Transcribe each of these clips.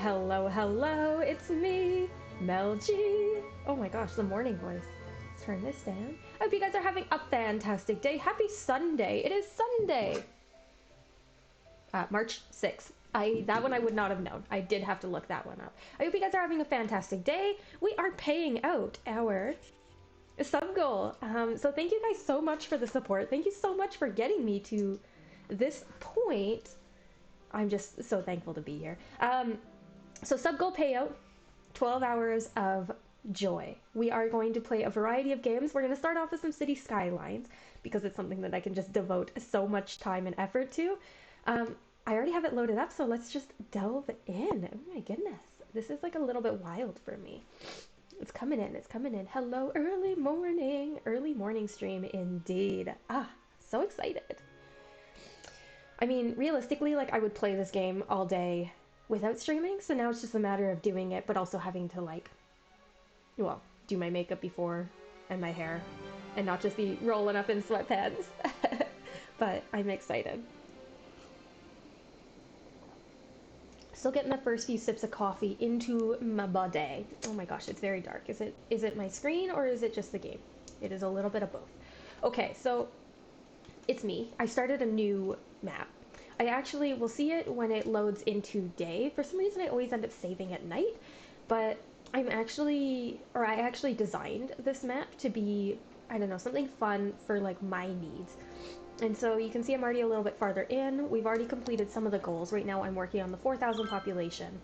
Hello, hello, it's me, Mel G. Oh my gosh, the morning voice. Let's turn this down. I hope you guys are having a fantastic day. Happy Sunday. It is Sunday. March 6th. That one I would not have known. I did have to look that one up. I hope you guys are having a fantastic day. We are paying out our sub goal. So thank you guys so much for the support. Thank you so much for getting me to this point. I'm just so thankful to be here. So sub goal payout, 12 hours of joy. We are going to play a variety of games. We're going to start off with some city skylines because it's something that I can just devote so much time and effort to. I already have it loaded up, so let's just delve in. Oh my goodness. This is like a little bit wild for me. It's coming in. It's coming in. Hello, early morning. Early morning stream indeed. So excited. I mean, realistically, like I would play this game all day without streaming, so now it's just a matter of doing it, but also having to like, well, do my makeup before and my hair, and not just be rolling up in sweatpants. But I'm excited. Still getting the first few sips of coffee into my body. Oh my gosh, it's very dark. Is it my screen or is it just the game? It is a little bit of both. Okay, so it's me. I started a new map. I actually will see it when it loads into day. For some reason I always end up saving at night, but I actually designed this map to be, I don't know, something fun for like my needs. And so you can see I'm already a little bit farther in. We've already completed some of the goals. Right now I'm working on the 4,000 population,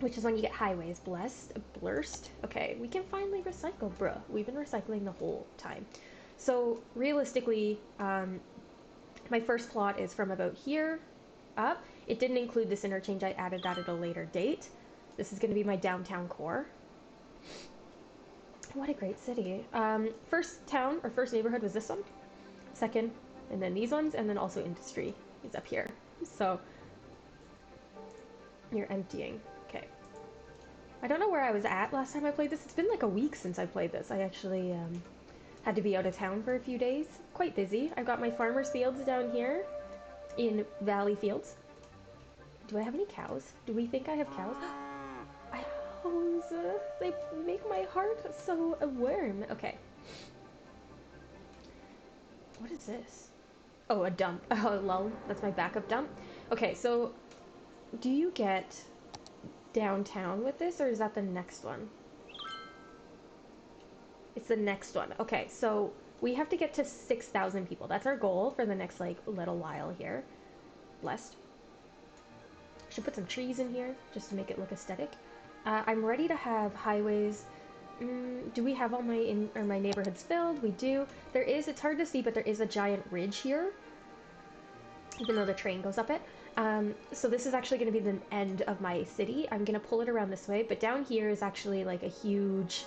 which is when you get highways. Blurst. Okay, we can finally recycle, bruh. We've been recycling the whole time. So realistically, my first plot is from about here up. It didn't include this interchange. I added that at a later date. This is going to be my downtown core. What a great city. First town, or first neighborhood was this one. Second, and then these ones, and then also industry is up here. So you're emptying. Okay. I don't know where I was at last time I played this. It's been like a week since I played this. I actually had to be out of town for a few days. Quite busy. I've got my farmer's fields down here in Valley Fields. Do I have any cows? Do we think I have cows? Cows. They make my heart so warm. Okay. What is this? Oh, a dump. Oh, lol. That's my backup dump. Okay, so do you get downtown with this, or is that the next one? It's the next one. Okay, so we have to get to 6,000 people. That's our goal for the next, like, little while here. Blessed. Should put some trees in here, just to make it look aesthetic. I'm ready to have highways. Do we have all my neighborhoods filled? We do. There is, it's hard to see, but there is a giant ridge here, even though the train goes up it. So this is actually going to be the end of my city. I'm going to pull it around this way, but down here is actually like a huge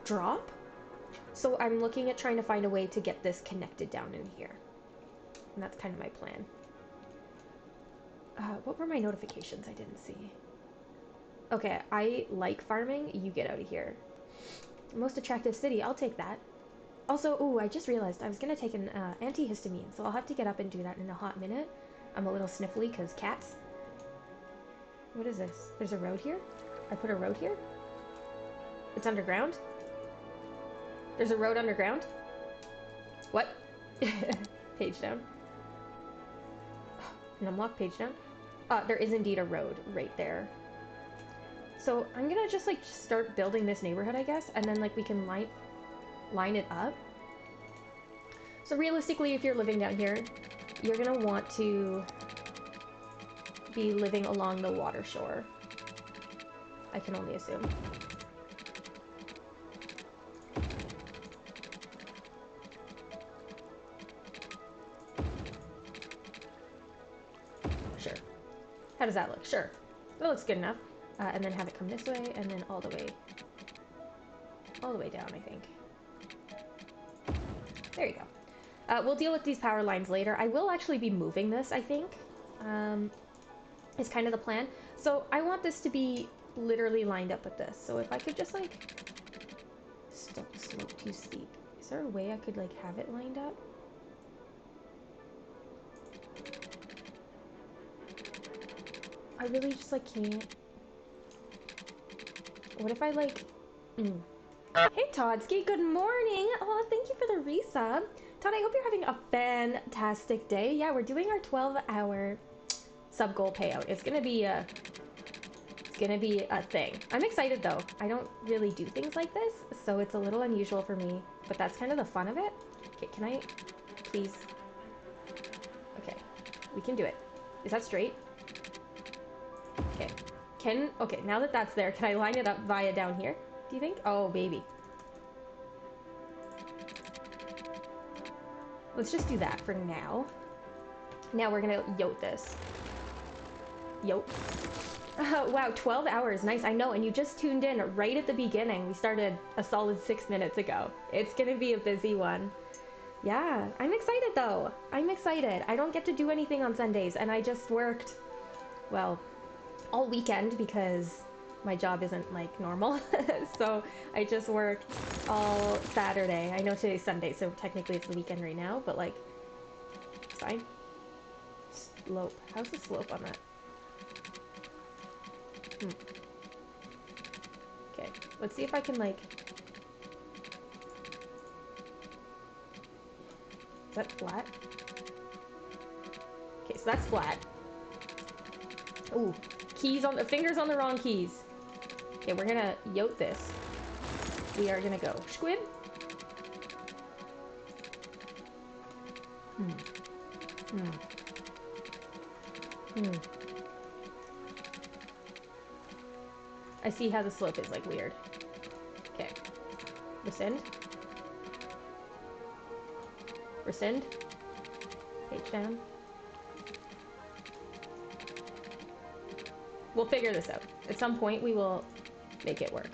drop. So I'm looking at trying to find a way to get this connected down in here. And that's kind of my plan. What were my notifications I didn't see? Okay, I like farming. You get out of here. Most attractive city. I'll take that. Also, ooh, I just realized I was going to take an antihistamine, so I'll have to get up and do that in a hot minute. I'm a little sniffly because cats. What is this? There's a road here? I put a road here? It's underground? There's a road underground? What? Page down. An unlock page down. There is indeed a road right there. So I'm gonna just like start building this neighborhood, I guess, and then like we can line it up. So realistically, if you're living down here, you're gonna want to be living along the water shore. I can only assume. Sure. How does that look? Sure. That looks good enough. And then have it come this way, and then all the way down, I think. There you go. We'll deal with these power lines later. I will actually be moving this, I think. Is kind of the plan. So I want this to be literally lined up with this. So if I could just like stop the slope too steep. Is there a way I could like have it lined up? I really just, like, can't. What if I, like... Hey, Todsky, good morning! Oh, thank you for the resub. Todd, I hope you're having a fantastic day. Yeah, we're doing our 12-hour sub-goal payout. It's gonna be a thing. I'm excited, though. I don't really do things like this, so it's a little unusual for me, but that's kind of the fun of it. Okay, can I... Please... Okay, we can do it. Is that straight? Okay. Okay, now that that's there, can I line it up via down here? Do you think? Oh, baby. Let's just do that for now. Now we're gonna yote this. Yote. Wow, 12 hours. Nice, I know, and you just tuned in right at the beginning. We started a solid 6 minutes ago. It's gonna be a busy one. Yeah, I'm excited though. I'm excited. I don't get to do anything on Sundays, and I just worked, well, all weekend because my job isn't like normal. So I just worked all Saturday. I know today's Sunday, so technically it's the weekend right now, but like, it's fine. Slope. How's the slope on that? Okay, let's see if I can like... Is that flat? Okay, so that's flat. Ooh, keys on the fingers on the wrong keys. Okay, we're gonna yote this. We are gonna go squid. I see how the slope is like weird. Okay. Rescind. Rescind. Page down. We'll figure this out. At some point we will make it work.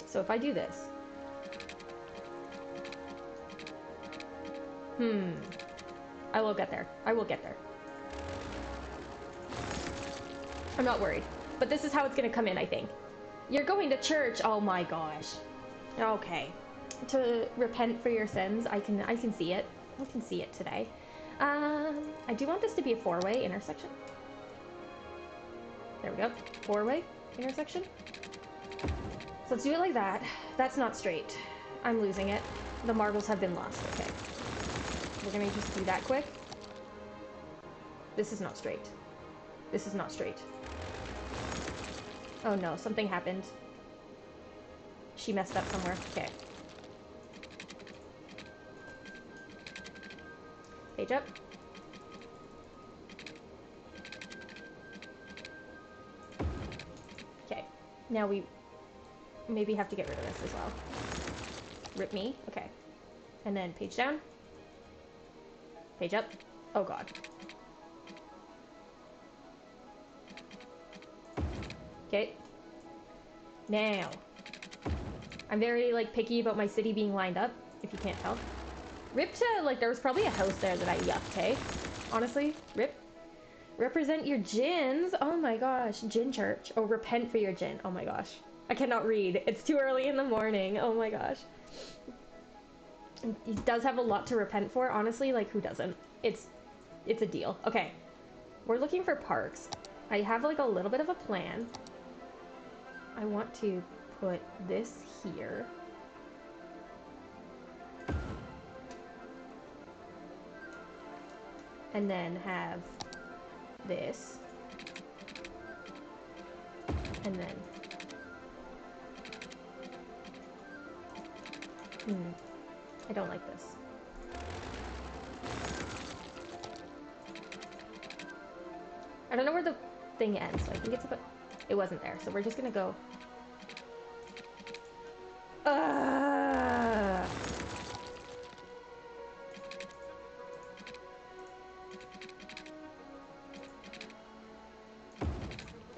So if I do this. I will get there. I will get there. I'm not worried. But this is how it's gonna come in, I think. You're going to church. Oh my gosh. Okay. To repent for your sins. I can see it. I can see it today. I do want this to be a four-way intersection. There we go. Four-way intersection. So let's do it like that. That's not straight. I'm losing it. The marbles have been lost. Okay. We're gonna just do that quick. This is not straight. This is not straight. Oh no, something happened. She messed up somewhere. Okay. Page up. Okay. Now we maybe have to get rid of this as well. Rip me. Okay. And then page down. Page up. Oh god. Okay. Now. I'm very, like, picky about my city being lined up, if you can't tell. Rip to, like, there was probably a house there that I yucked, hey? Honestly, rip. Represent your gins. Oh my gosh. Gin church. Oh, repent for your gin. Oh my gosh. I cannot read. It's too early in the morning. Oh my gosh. He does have a lot to repent for. Honestly, like, who doesn't? It's a deal. Okay. We're looking for parks. I have, like, a little bit of a plan. I want to put this here. And then have this. And then... I don't like this. I don't know where the thing ends, so I think it's about... It wasn't there, so we're just gonna go...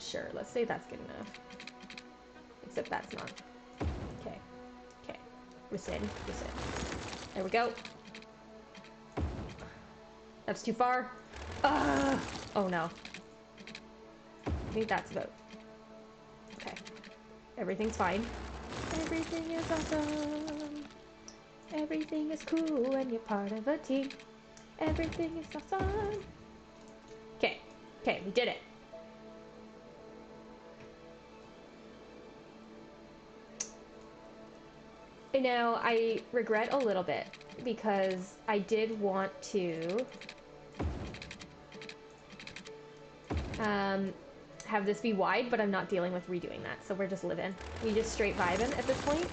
Sure, let's say that's good enough. Except that's not. Okay. Okay. Rescind. Rescind. There we go. That's too far. Oh no. I think that's about... Okay. Everything's fine. Everything is awesome. Everything is cool when you're part of a team. Everything is awesome. Okay. Okay, we did it. Now, I regret a little bit because I did want to have this be wide, but I'm not dealing with redoing that, so we're just living. We just straight vibing at this point.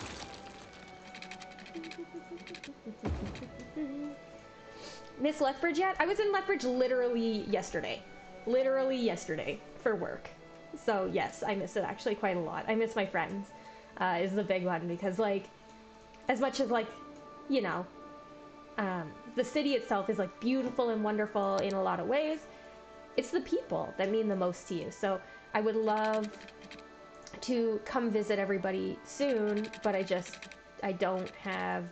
Miss Lethbridge yet? I was in Lethbridge literally yesterday. Literally yesterday for work. So yes, I miss it actually quite a lot. I miss my friends, is the big one, because like, as much as like, you know, the city itself is like beautiful and wonderful in a lot of ways, it's the people that mean the most to you. So I would love to come visit everybody soon, but I don't have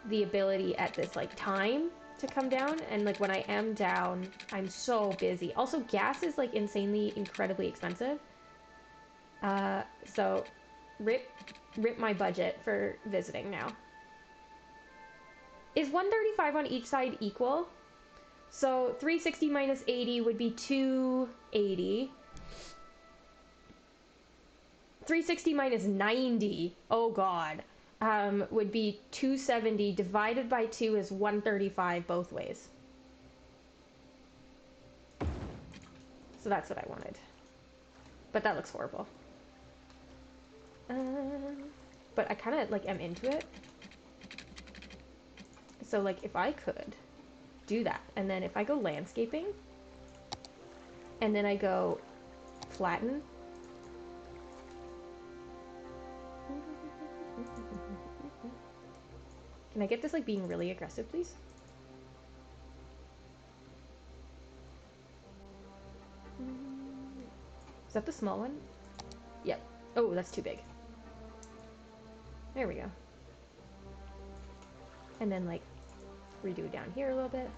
the ability at this like time to come down, and like when I am down, I'm so busy. Also, gas is like insanely, incredibly expensive. So rip my budget for visiting now. Is 135 on each side equal? So 360 minus 80 would be 280. 360 minus 90, oh god, would be 270. Divided by 2 is 135 both ways. So that's what I wanted. But that looks horrible. But I kind of like am into it. So like if I could do that, and then if I go landscaping, and then I go flatten. Can I get this like being really aggressive, please? Is that the small one? Yep. Oh, that's too big. There we go. And then like redo down here a little bit.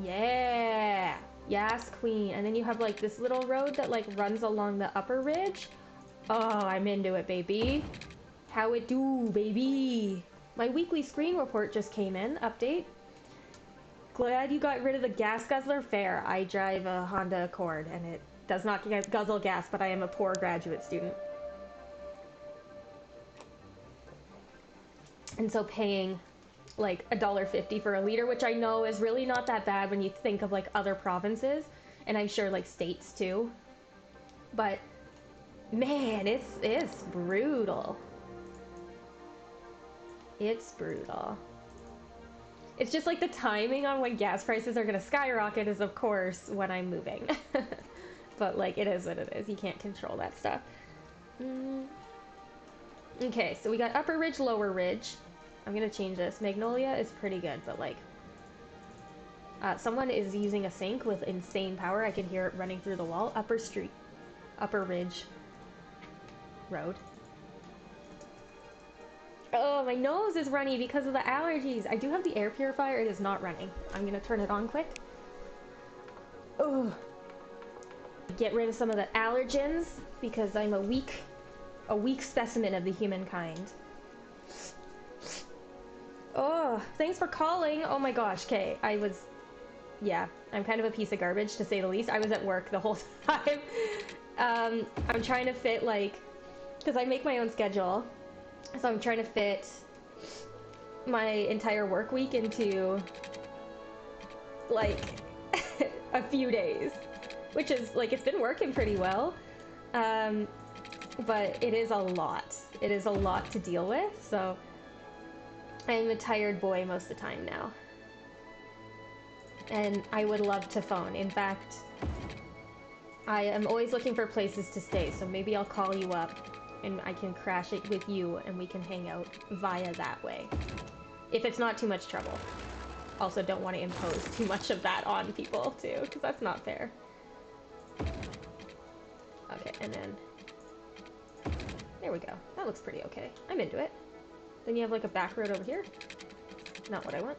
Yeah! Yes, queen. And then you have like this little road that like runs along the upper ridge. Oh, I'm into it, baby. How it do, baby? My weekly screen report just came in. Update. Glad you got rid of the gas guzzler. Fair. I drive a Honda Accord and it does not guzzle gas, but I am a poor graduate student. And so paying like $1.50 for a liter, which I know is really not that bad when you think of like other provinces, and I'm sure like states too. But man, it's brutal. It's brutal. It's just like the timing on when gas prices are gonna skyrocket is of course when I'm moving. But like it is what it is. You can't control that stuff. Okay, so we got upper ridge, lower ridge. I'm gonna change this. Magnolia is pretty good, but like someone is using a sink with insane power. I can hear it running through the wall. Upper street, upper ridge road. Oh, my nose is runny because of the allergies. I do have the air purifier. It is not running. I'm gonna turn it on quick. Oh, get rid of some of the allergens because I'm a weak specimen of the humankind. Oh, thanks for calling. Oh my gosh, okay. Yeah, I'm kind of a piece of garbage to say the least. I was at work the whole time. I'm trying to fit like, because I make my own schedule. So I'm trying to fit my entire work week into like a few days, which is like, it's been working pretty well. But it is a lot. It is a lot to deal with. So I'm a tired boy most of the time now. And I would love to phone. In fact, I am always looking for places to stay. So maybe I'll call you up and I can crash it with you and we can hang out via that way. If it's not too much trouble. Also don't want to impose too much of that on people too, because that's not fair. Okay, and then there we go. That looks pretty okay. I'm into it. Then you have like a back road over here. Not what I want.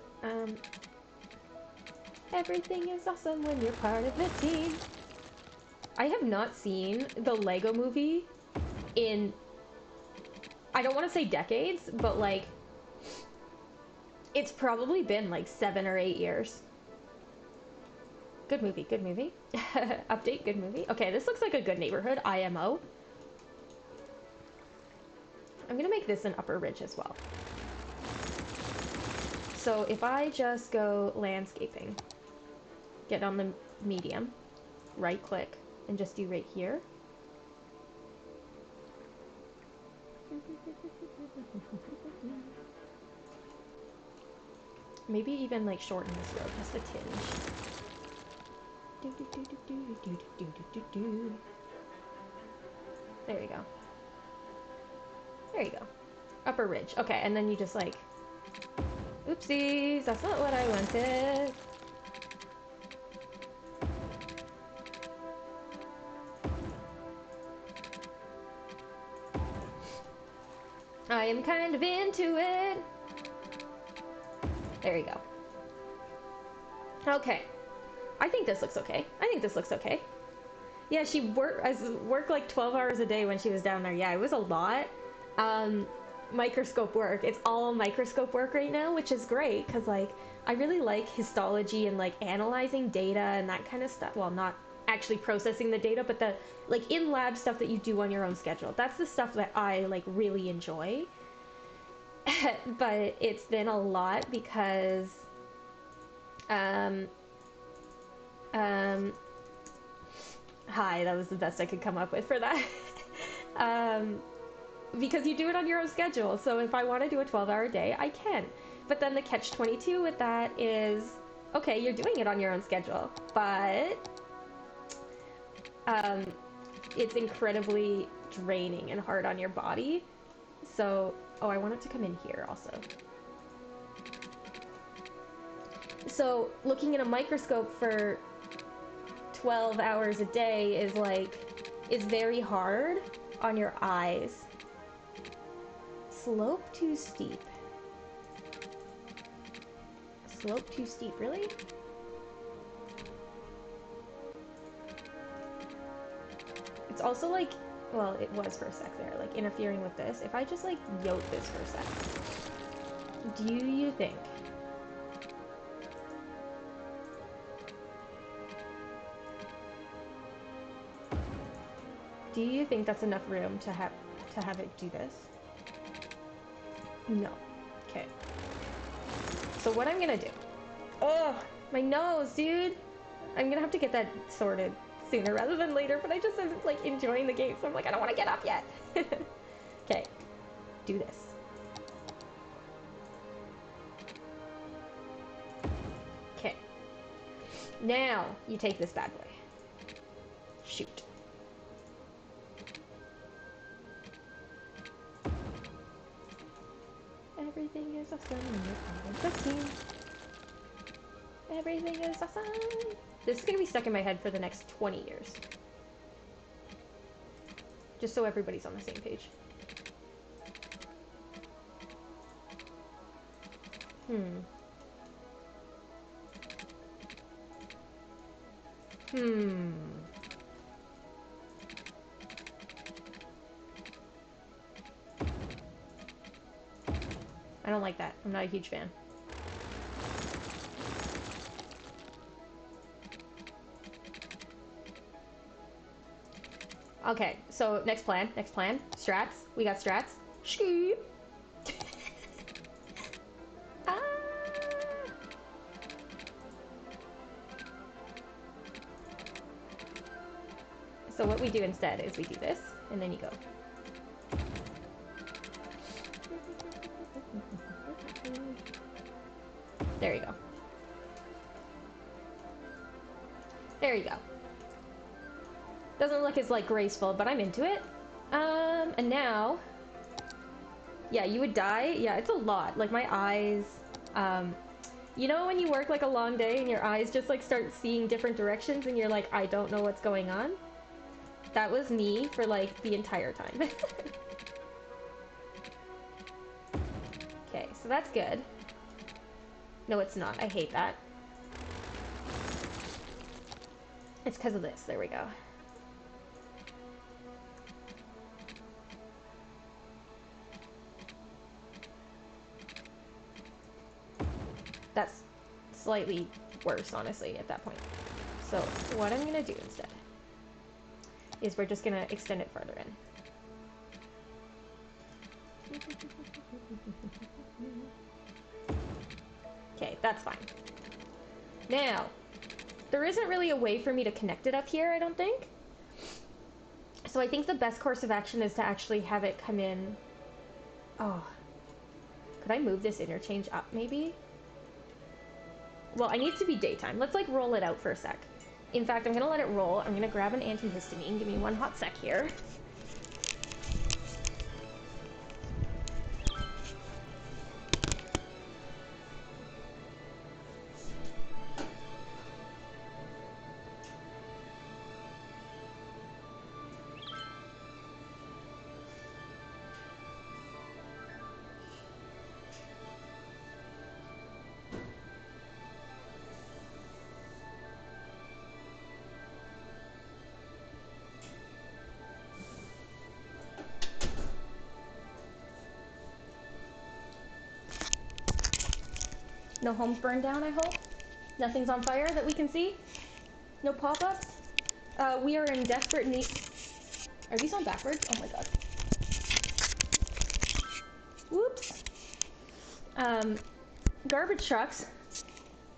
Everything is awesome when you're part of the team. I have not seen the Lego movie in, I don't want to say decades, but like It's probably been like 7 or 8 years. Good movie, good movie. Update, good movie. Okay, this looks like a good neighborhood. IMO. I'm gonna make this an upper ridge as well. So if I just go landscaping, get on the medium, right click, and just do right here. Maybe even like shorten this road just a tinge. There you go. There you go. Upper ridge. Okay, and then you just like, oopsies, that's not what I wanted. I am kind of into it. There you go. Okay. I think this looks okay. I think this looks okay. Yeah, she worked like 12 hours a day when she was down there. Yeah, it was a lot. Microscope work. It's all microscope work right now, which is great because like I really like histology and like analyzing data and that kind of stuff. Well, not actually processing the data, but the like in lab stuff that you do on your own schedule. That's the stuff that I like really enjoy. But it's been a lot because hi, that was the best I could come up with for that. Because you do it on your own schedule. So if I want to do a 12-hour day, I can. But then the catch-22 with that is, okay, you're doing it on your own schedule, but it's incredibly draining and hard on your body. So, oh, I want it to come in here also. So looking in a microscope for 12 hours a day is very hard on your eyes. Slope too steep. Slope too steep, really? It's also like, well, it was for a sec there, like interfering with this. If I just like yoke this for a sec, do you think that's enough room to have it do this? No. Okay. So what I'm gonna do? Oh, my nose, dude. I'm gonna have to get that sorted sooner rather than later, but I just am like enjoying the game, so I'm like, I don't want to get up yet. Okay. Do this. Okay. Now you take this bad boy. Shoot. Everything is awesome when you're part of the team. Everything is awesome. This is gonna be stuck in my head for the next 20 years. Just so everybody's on the same page. I don't like that. I'm not a huge fan. Okay, so next plan. Strats. We got strats. Ski. Ah. So what we do instead is we do this, and then you go. There you go. There you go. Doesn't look as like graceful, but I'm into it. And now, yeah, you would die. Yeah, it's a lot. Like my eyes, you know when you work like a long day and your eyes just like start seeing different directions and you're like, I don't know what's going on? That was me for like the entire time. Okay, so that's good. No, it's not. I hate that. It's because of this. There we go. that's slightly worse, honestly, at that point. So what I'm gonna do instead is we're just gonna extend it further in. Okay, that's fine. Now, there isn't really a way for me to connect it up here, I don't think. So I think the best course of action is to actually have it come in. Oh, could I move this interchange up maybe? Well, I need it to be daytime. Let's like roll it out for a sec. In fact, I'm gonna let it roll. I'm gonna grab an antihistamine. Give me one hot sec here. No homes burned down, I hope? Nothing's on fire that we can see? No pop-ups? We are in desperate need... Are these on backwards? Oh my god. Whoops. Garbage trucks.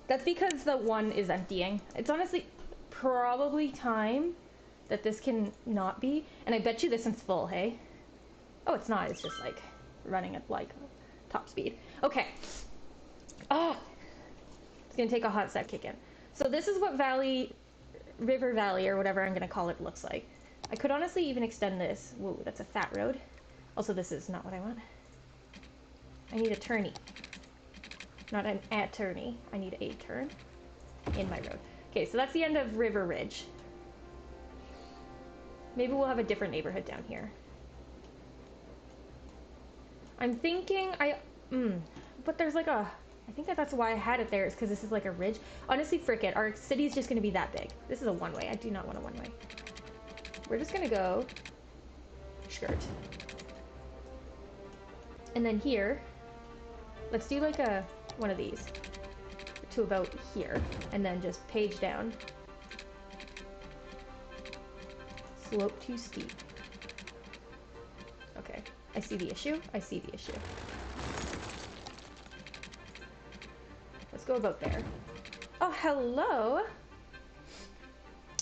That's because the one is emptying. It's honestly probably time that this can not be. And I bet you this one's full, hey? Oh, it's not. It's just like running at like top speed. Okay. Oh, it's gonna take a hot sec kick in. So this is what River Valley, or whatever I'm gonna call it, looks like. I could honestly even extend this. Whoa, that's a fat road. Also, this is not what I want. I need a turny. Not an attorney. I need a turn in my road. Okay, so that's the end of River Ridge. Maybe we'll have a different neighborhood down here. I'm thinking but there's like a... I think that's why I had it there, is because this is like a ridge. Honestly, frick it. Our city's just going to be that big. This is a one-way. I do not want a one-way. We're just going to go... skirt. And then here, let's do like a... one of these. To about here. And then just page down. Slope too steep. Okay. I see the issue. I see the issue. Let's go about there. Oh, hello!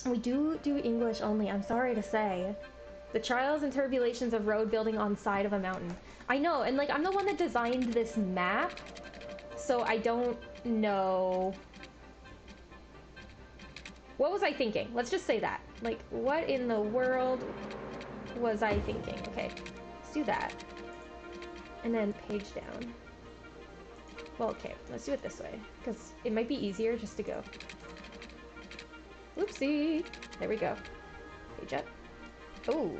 We do English only, I'm sorry to say. The trials and tribulations of road building on side of a mountain. I know, and like, I'm the one that designed this map, so I don't know... What was I thinking? Let's just say that. Like, what in the world was I thinking? Okay, let's do that. And then page down. Well, okay, let's do it this way, because it might be easier just to go. Whoopsie! There we go. Page up. Oh.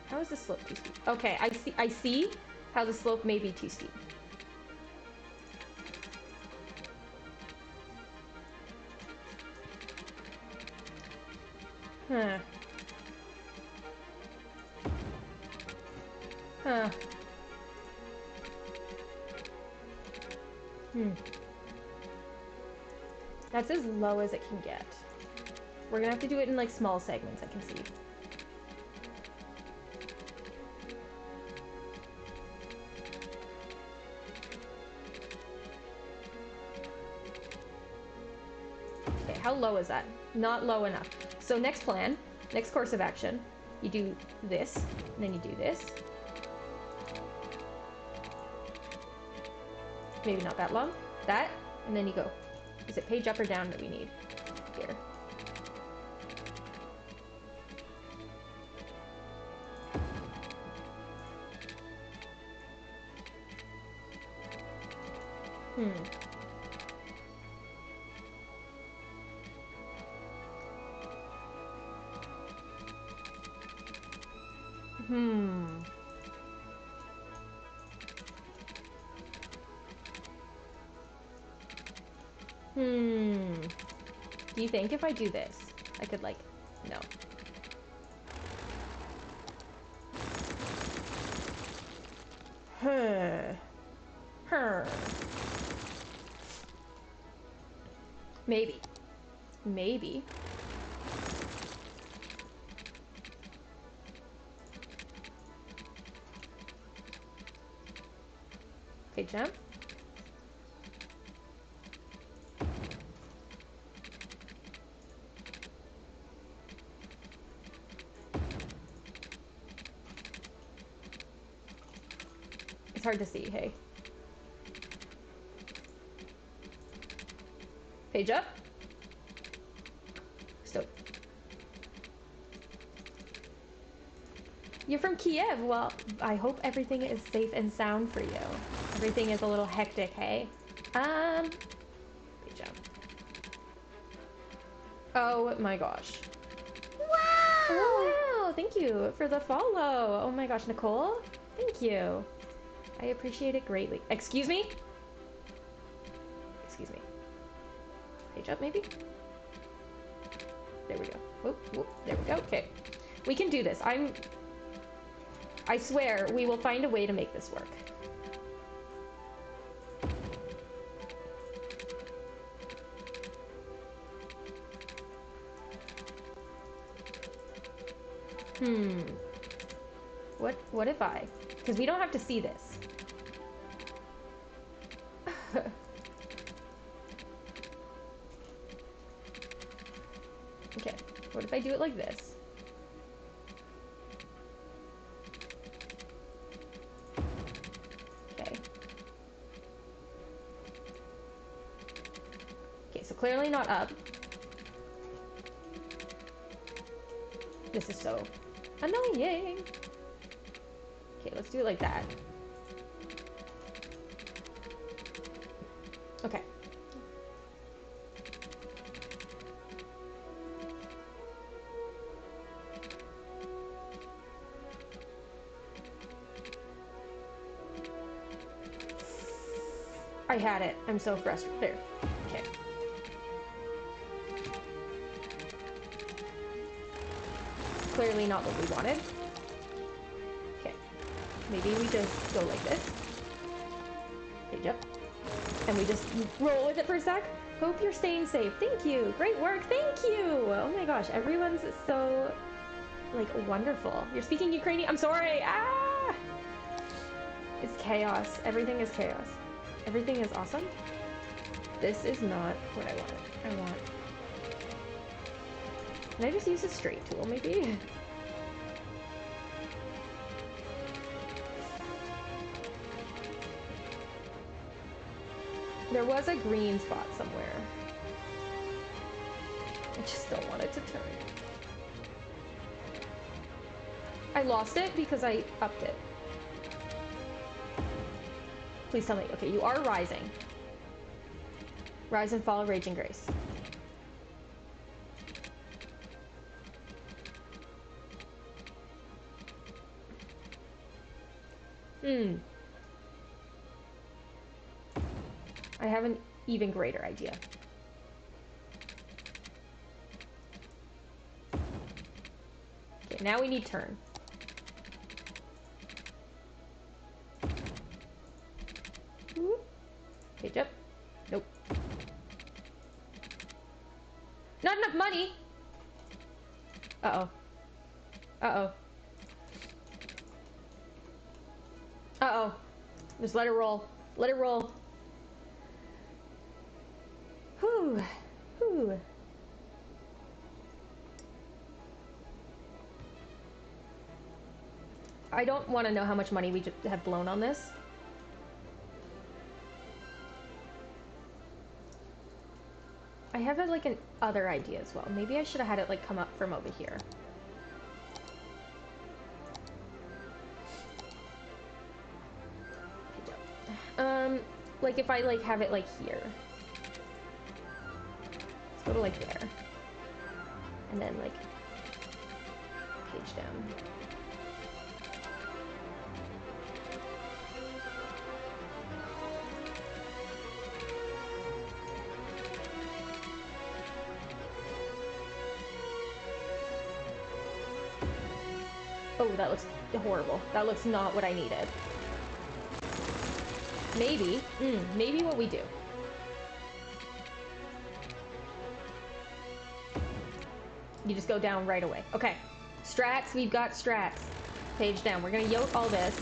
How is the slope too steep? Okay, I see how the slope may be too steep. Huh. Huh. That's as low as it can get. We're gonna have to do it in like small segments, I can see. Okay, how low is that? Not low enough. So next plan, next course of action, you do this, and then you do this. Maybe not that long. That, and then you go. Is it page up or down that we need? Here. Do you think if I do this, I could like, no. Her. Maybe. Maybe. Okay, jump. It's hard to see, hey. Page up. Stop. You're from Kiev. Well, I hope everything is safe and sound for you. Everything is a little hectic, hey? Page up. Oh my gosh. Wow! Oh, wow. Thank you for the follow. Oh my gosh, Nicole. Thank you. I appreciate it greatly. Excuse me? Excuse me. Page up, maybe? There we go. Whoop, whoop. There we go. Okay. We can do this. I swear, we will find a way to make this work. What if I? Because we don't have to see this. Okay. What if I do it like this? Okay. Okay, so clearly not up. This is so annoying. Okay, let's do it like that. Okay. I had it. I'm so frustrated. There. Okay. Clearly not what we wanted. Okay. Maybe we just go like this. Page up. And we just roll with it for a sec. Hope you're staying safe. Thank you. Great work. Thank you. Oh my gosh. Everyone's so, like, wonderful. You're speaking Ukrainian? I'm sorry. Ah! It's chaos. Everything is chaos. Everything is awesome. This is not what I wanted. I want... Can I just use a straight tool, maybe? There was a green spot somewhere. I just don't want it to turn. I lost it because I upped it. Please tell me. Okay, you are rising. Rise and fall, raging grace. I have an even greater idea. Okay, now we need turn. Page up. Nope. Not enough money! Uh-oh. Uh-oh. Uh-oh. Just let it roll. Let it roll. Whew. Whew. I don't want to know how much money we have blown on this. I have like an other idea as well. Maybe I should have had it like come up from over here. Like if I like have it like here. Let's go to like there. And then like page down. Oh, that looks horrible. That looks not what I needed. maybe, maybe what we do. You just go down right away. Okay. Strats, we've got strats. Page down. We're gonna yoke all this.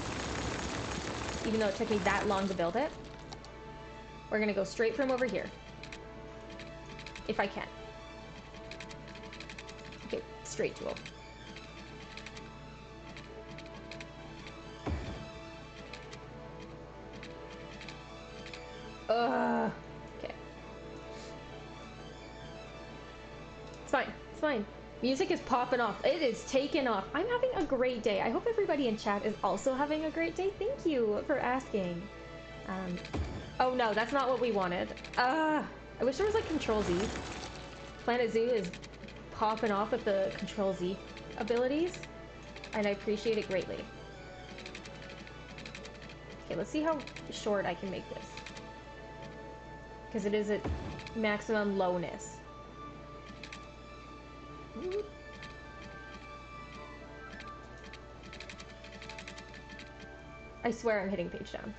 Even though it took me that long to build it. We're gonna go straight from over here. If I can. Okay, straight tool. Okay. It's fine. It's fine. Music is popping off. It is taking off. I'm having a great day. I hope everybody in chat is also having a great day. Thank you for asking. Oh no, that's not what we wanted. I wish there was like Control Z. Planet Zoo is popping off with the Control Z abilities, and I appreciate it greatly. Okay, let's see how short I can make this. Because it is at maximum lowness. I swear I'm hitting page down.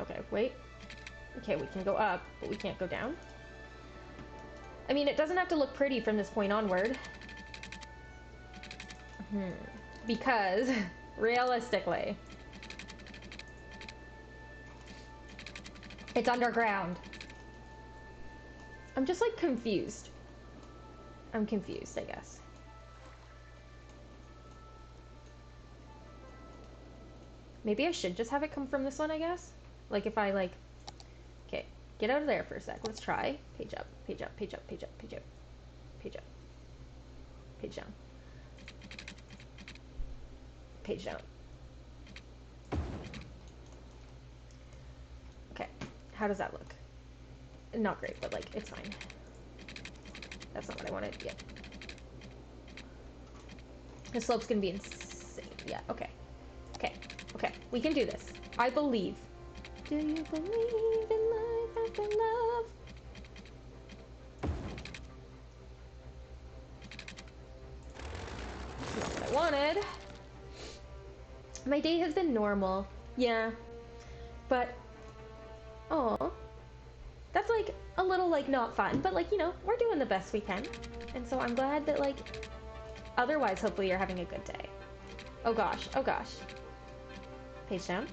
Okay, wait. Okay, we can go up, but we can't go down. I mean, it doesn't have to look pretty from this point onward. Because, realistically, it's underground. I'm just, like, confused. I'm confused, I guess. Maybe I should just have it come from this one, I guess? Like, if I, like... Okay, get out of there for a sec. Let's try. Page up, page up, page up, page up, page up. Page up. Page down. Page down. Okay, how does that look? Not great, but, like, it's fine. That's not what I wanted yet. The slope's gonna be insane. Yeah, okay. Okay, okay. We can do this. I believe. Do you believe in life after love? That's not what I wanted. My day has been normal. Yeah. But, oh, that's like a little like not fun, but like, you know, we're doing the best we can. And so I'm glad that like, otherwise hopefully you're having a good day. Oh gosh, oh gosh. Page down.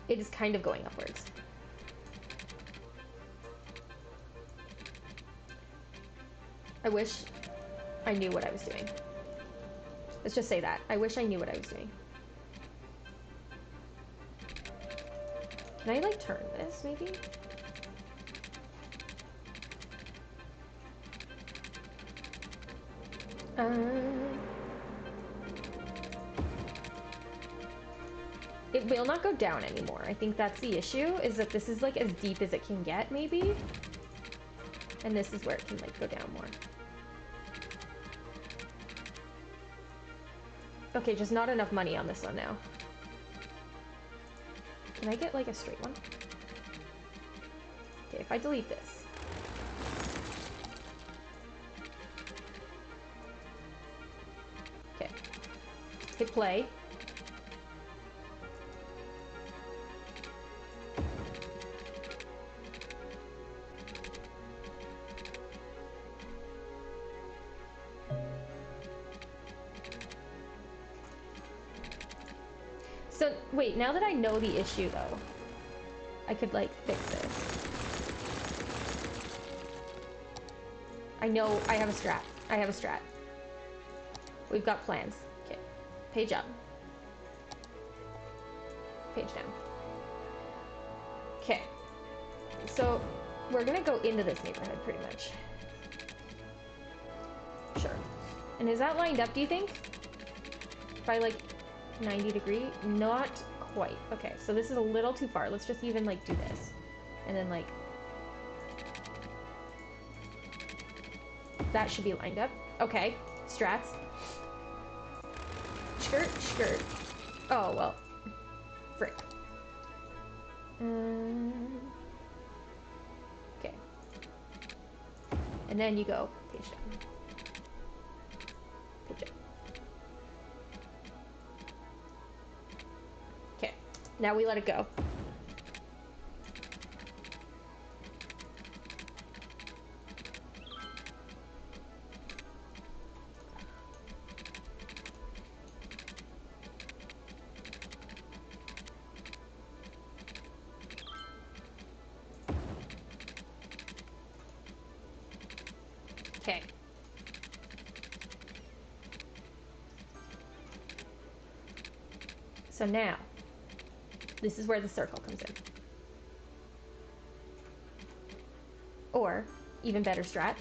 It is kind of going upwards. I wish I knew what I was doing. Let's just say that. I wish I knew what I was doing. Can I like turn this maybe? It will not go down anymore. I think that's the issue, is that this is like as deep as it can get maybe. And this is where it can like go down more. Okay, just not enough money on this one now. Can I get like a straight one? Okay, if I delete this. Okay. Hit play. So, wait, now that I know the issue though, I could like fix this. I know I have a strat. I have a strat. We've got plans. Okay. Page up. Page down. Okay. So, we're gonna go into this neighborhood pretty much. Sure. And is that lined up, do you think? By like 90 degree? Not quite. Okay, so this is a little too far. Let's just even like do this. And then like... that should be lined up. Okay, strats. Skirt, skirt. Oh, well. Frick. Okay. And then you go page down. Page up. Okay, now we let it go. Okay. So now, this is where the circle comes in. Or, even better strat,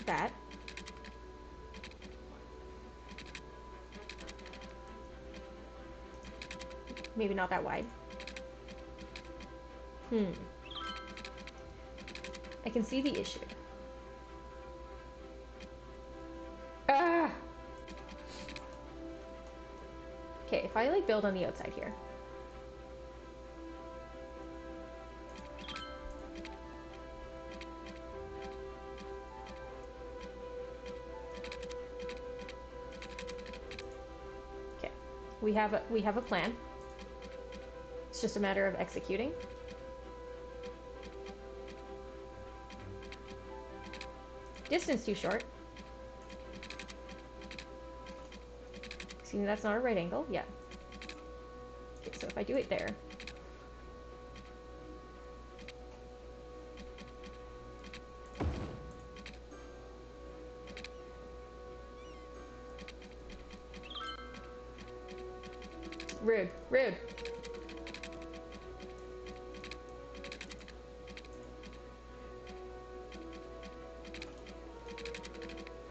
that. Maybe not that wide. I can see the issue. Ah! Okay, if I like build on the outside here. Okay, we have a plan. It's just a matter of executing. Distance too short. See, that's not a right angle. Yeah. Okay, so if I do it there. Rude. Rude.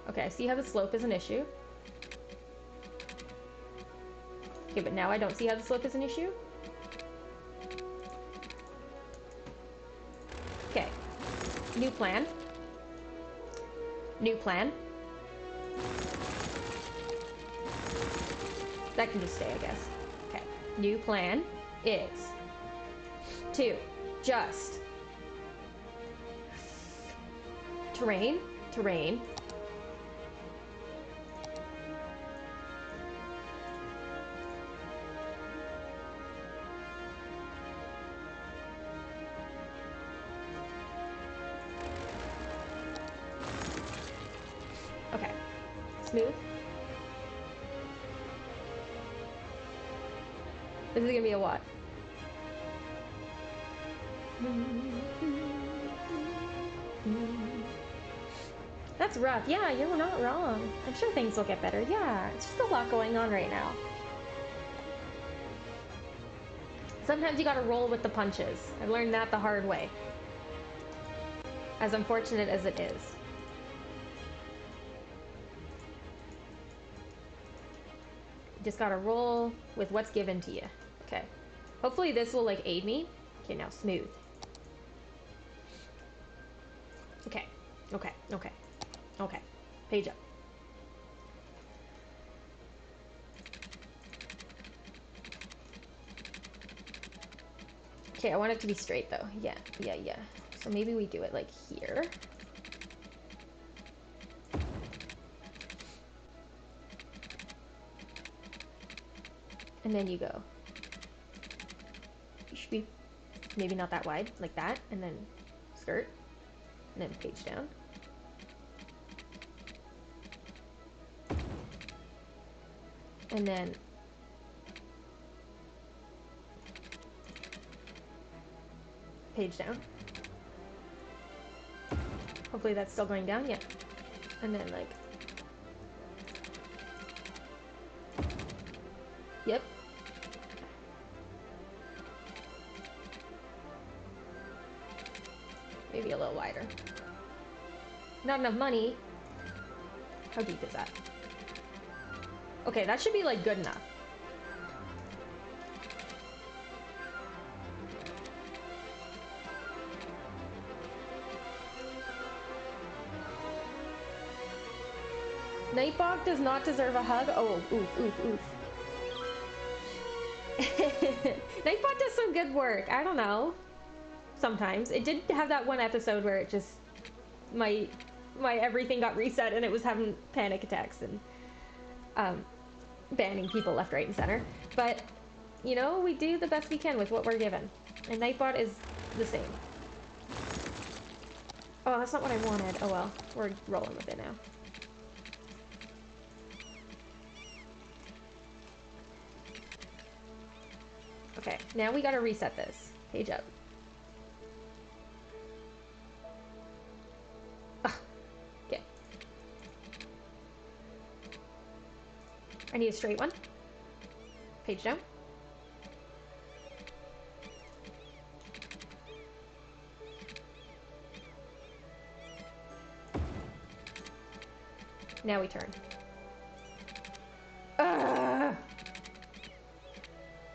Okay, I see how the slope is an issue. Okay, but now I don't see how the slope is an issue. Okay. New plan. New plan. That can just stay, I guess. Okay. New plan is to just terrain. Okay. Smooth. This is gonna be a what? That's rough. Yeah, you're not wrong. I'm sure things will get better. Yeah, it's just a lot going on right now. Sometimes you gotta roll with the punches. I've learned that the hard way. As unfortunate as it is. You just gotta roll with what's given to you. Okay. Hopefully this will like aid me. Okay, now smooth. Okay. Okay. Okay. Okay. Page up. Okay, I want it to be straight though. Yeah. So maybe we do it like here. And then you go. You should be maybe not that wide, like that, and then skirt, and then page down. And then page down. Hopefully that's still going down, yeah. And then like, yep. Maybe a little wider. Not enough money. How deep is that? Okay, that should be like good enough. Nightbot does not deserve a hug. Oh, oof, oof, oof. Nightbot does some good work. I don't know. Sometimes. It did have that one episode where it just... My everything got reset and it was having panic attacks and banning people left, right, and center. But, you know, we do the best we can with what we're given. And Nightbot is the same. Oh, that's not what I wanted. Oh well, we're rolling with it now. Okay, now we gotta reset this. Page up. Okay. I need a straight one. Page down. Now we turn.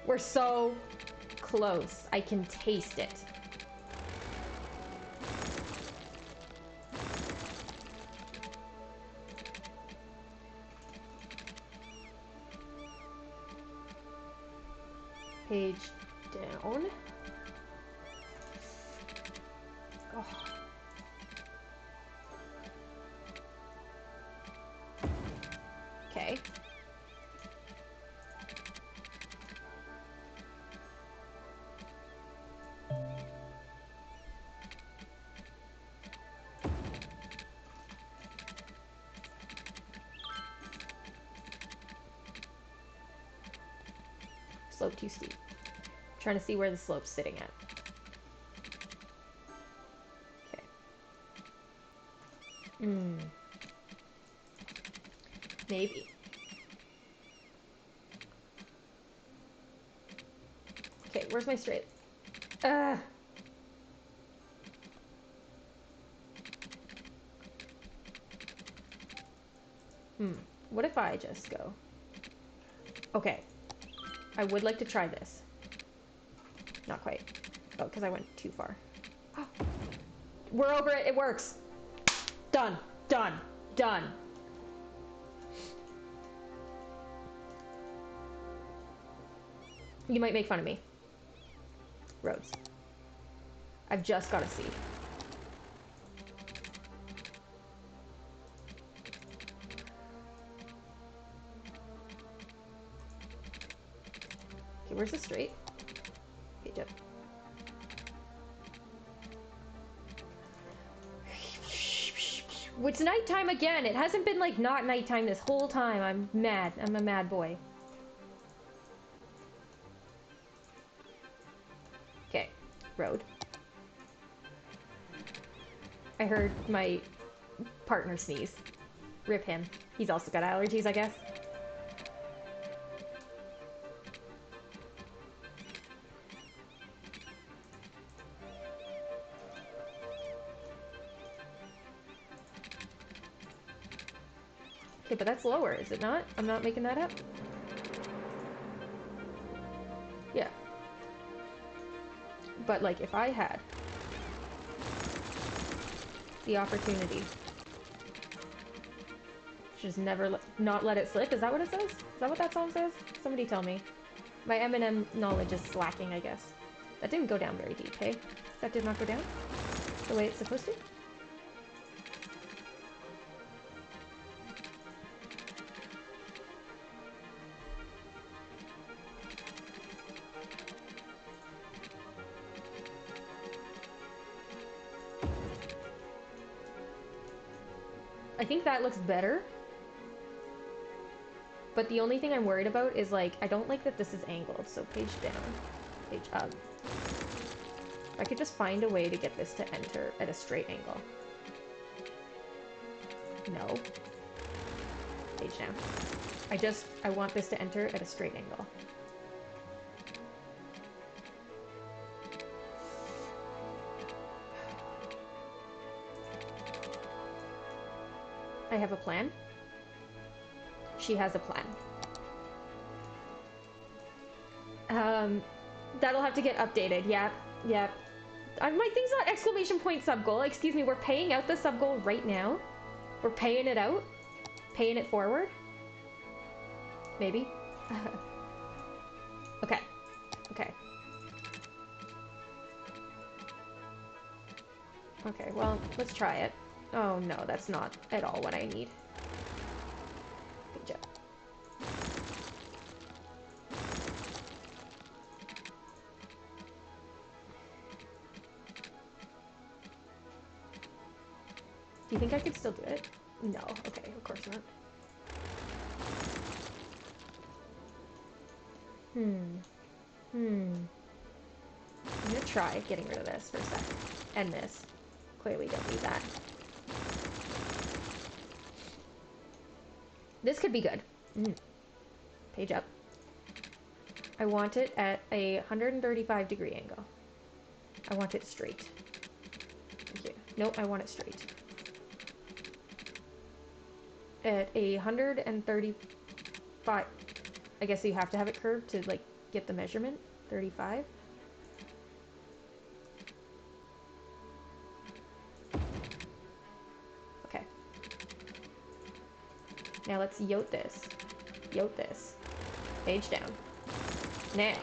We're so close. I can taste it. Page down. Oh. Okay. Slope too steep. I'm trying to see where the slope's sitting at. Okay. Maybe. Okay, where's my straight? What if I just go? Okay. I would like to try this. Not quite. Oh, because I went too far. We're over it. It works. Done. Done. Done. You might make fun of me. Roads. I've just got to see. Okay, where's the straight? Page up. It's nighttime again. It hasn't been like not nighttime this whole time. I'm mad. I'm a mad boy. Okay, road. I heard my partner sneeze. Rip him. He's also got allergies, I guess. Okay, but that's lower, is it not? I'm not making that up? Yeah. But, like, if I had the opportunity to just never not let it slip, is that what it says? Is that what that song says? Somebody tell me. My Eminem knowledge is slacking, I guess. That didn't go down very deep, hey? That did not go down the way it's supposed to? I think that looks better. But the only thing I'm worried about is, like, I don't like that this is angled. So page down, page up. I could just find a way to get this to enter at a straight angle. No. Page down. I want this to enter at a straight angle. I have a plan. She has a plan. That'll have to get updated. Yep. Yep. My thing's not exclamation point sub goal. Excuse me, we're paying out the sub goal right now. We're paying it out. Paying it forward? Maybe? Okay. Okay. Okay, well, let's try it. Oh no, that's not at all what I need. Good job. Do you think I could still do it? No, okay, of course not. I'm gonna try getting rid of this for a sec. And this. Clearly don't need that. This could be good. Page up. I want it at a 135-degree angle. I want it straight. Thank you. Nope, I want it straight. At a 135... I guess you have to have it curved to, like, get the measurement. 35. Okay. Now let's yote this. Yote this. Page down. Now.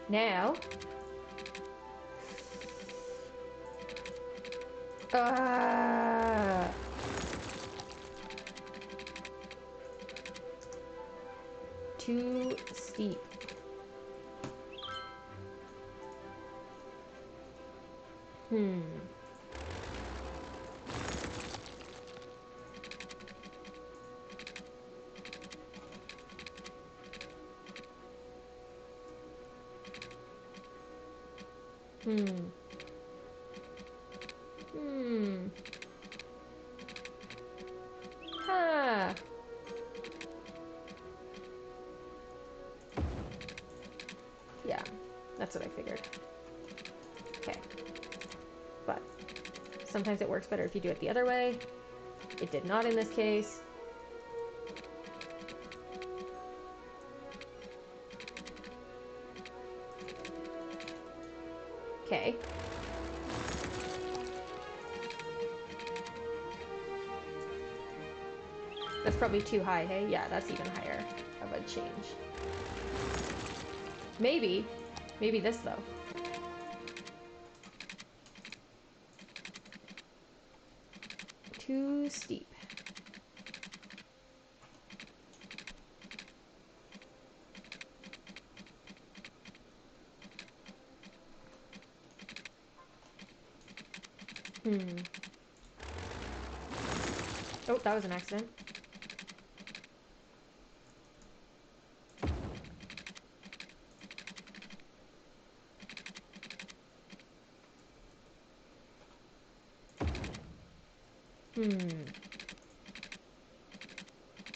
Now. Too steep. Huh. Yeah, that's what I figured. Okay. But sometimes it works better if you do it the other way. It did not in this case. Okay. That's probably too high, hey? Yeah, that's even higher of a change. Maybe. Maybe this, though. Too steep. Oh, that was an accident.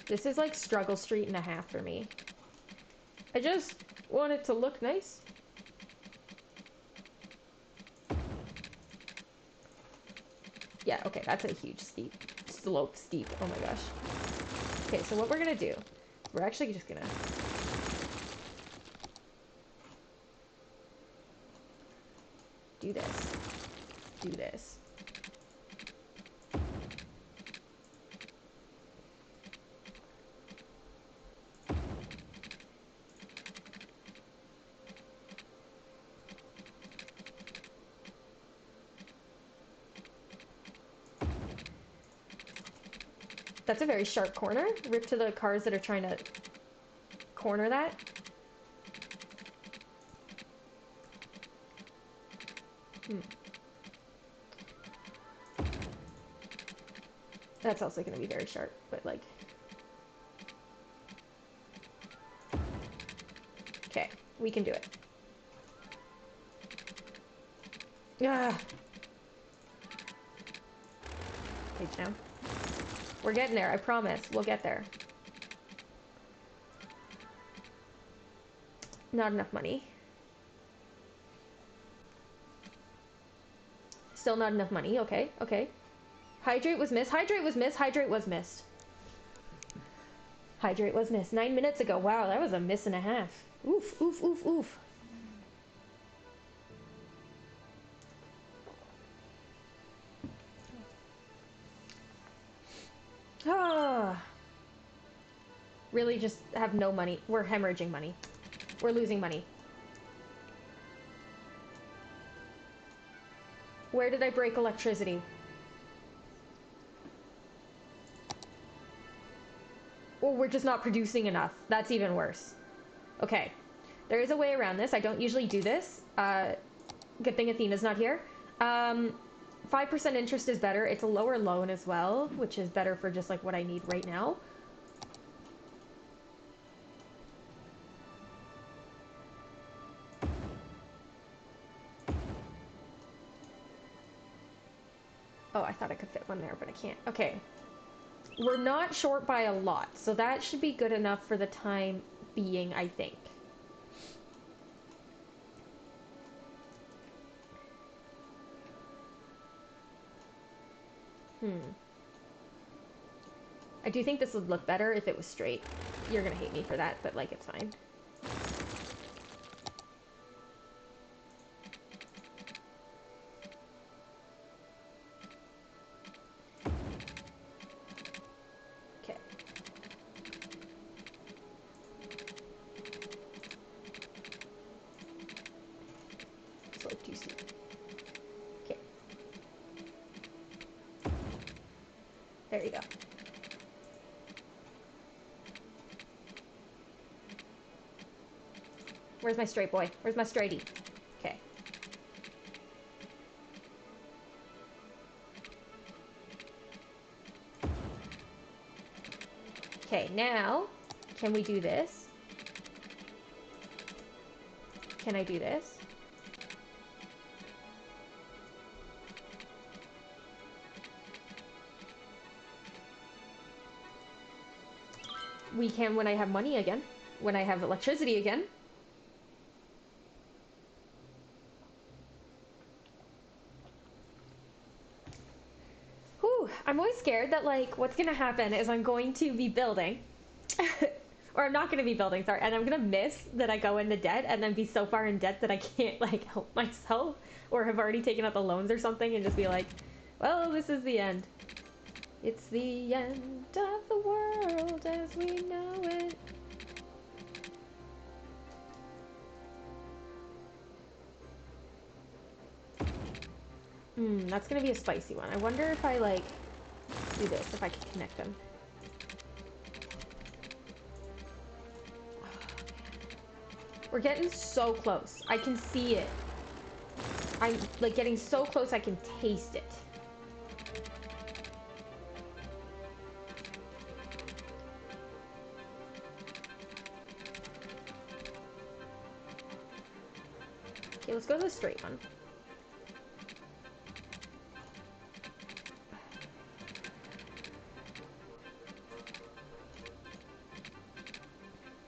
This is like struggle street and a half for me. I just want it to look nice. Yeah, okay, that's a huge steep. Slope steep. Oh my gosh. Okay, so what we're gonna do, we're actually just gonna... do this. Do this. That's a very sharp corner. Rip to the cars that are trying to corner that. That's also going to be very sharp, but like... Okay, we can do it. Ah. Page down. We're getting there, I promise. We'll get there. Not enough money. Still not enough money. Okay, okay. Hydrate was missed. Hydrate was missed. Hydrate was missed. Hydrate was missed 9 minutes ago. Wow, that was a miss and a half. Oof, oof, oof, oof. Ah. Really just have no money. We're hemorrhaging money. We're losing money. Where did I break electricity? Or we're just not producing enough. That's even worse. Okay. There is a way around this. I don't usually do this. Good thing Athena's not here. 5% interest is better. It's a lower loan as well, which is better for just like what I need right now. Oh, I thought I could fit one there, but I can't. Okay. We're not short by a lot, so that should be good enough for the time being, I think. I do think this would look better if it was straight. You're gonna hate me for that, but like, it's fine. Okay. It's like too steep. Okay. There you go. Where's my straight boy? Where's my straighty? Okay. Okay, now, can we do this? Can I do this? We can when I have money again. When I have electricity again. Whew, I'm always scared that, like, what's gonna happen is I'm going to be building. Or I'm not gonna be building, sorry, and I'm gonna miss that I go into debt and then be so far in debt that I can't, like, help myself. Or have already taken out the loans or something and just be like, well, this is the end. It's the end of the world as we know it. That's gonna be a spicy one. I wonder if I, like, do this, if I can connect them. We're getting so close. I can see it. I'm, like, getting so close I can taste it. Okay, let's go to the straight one.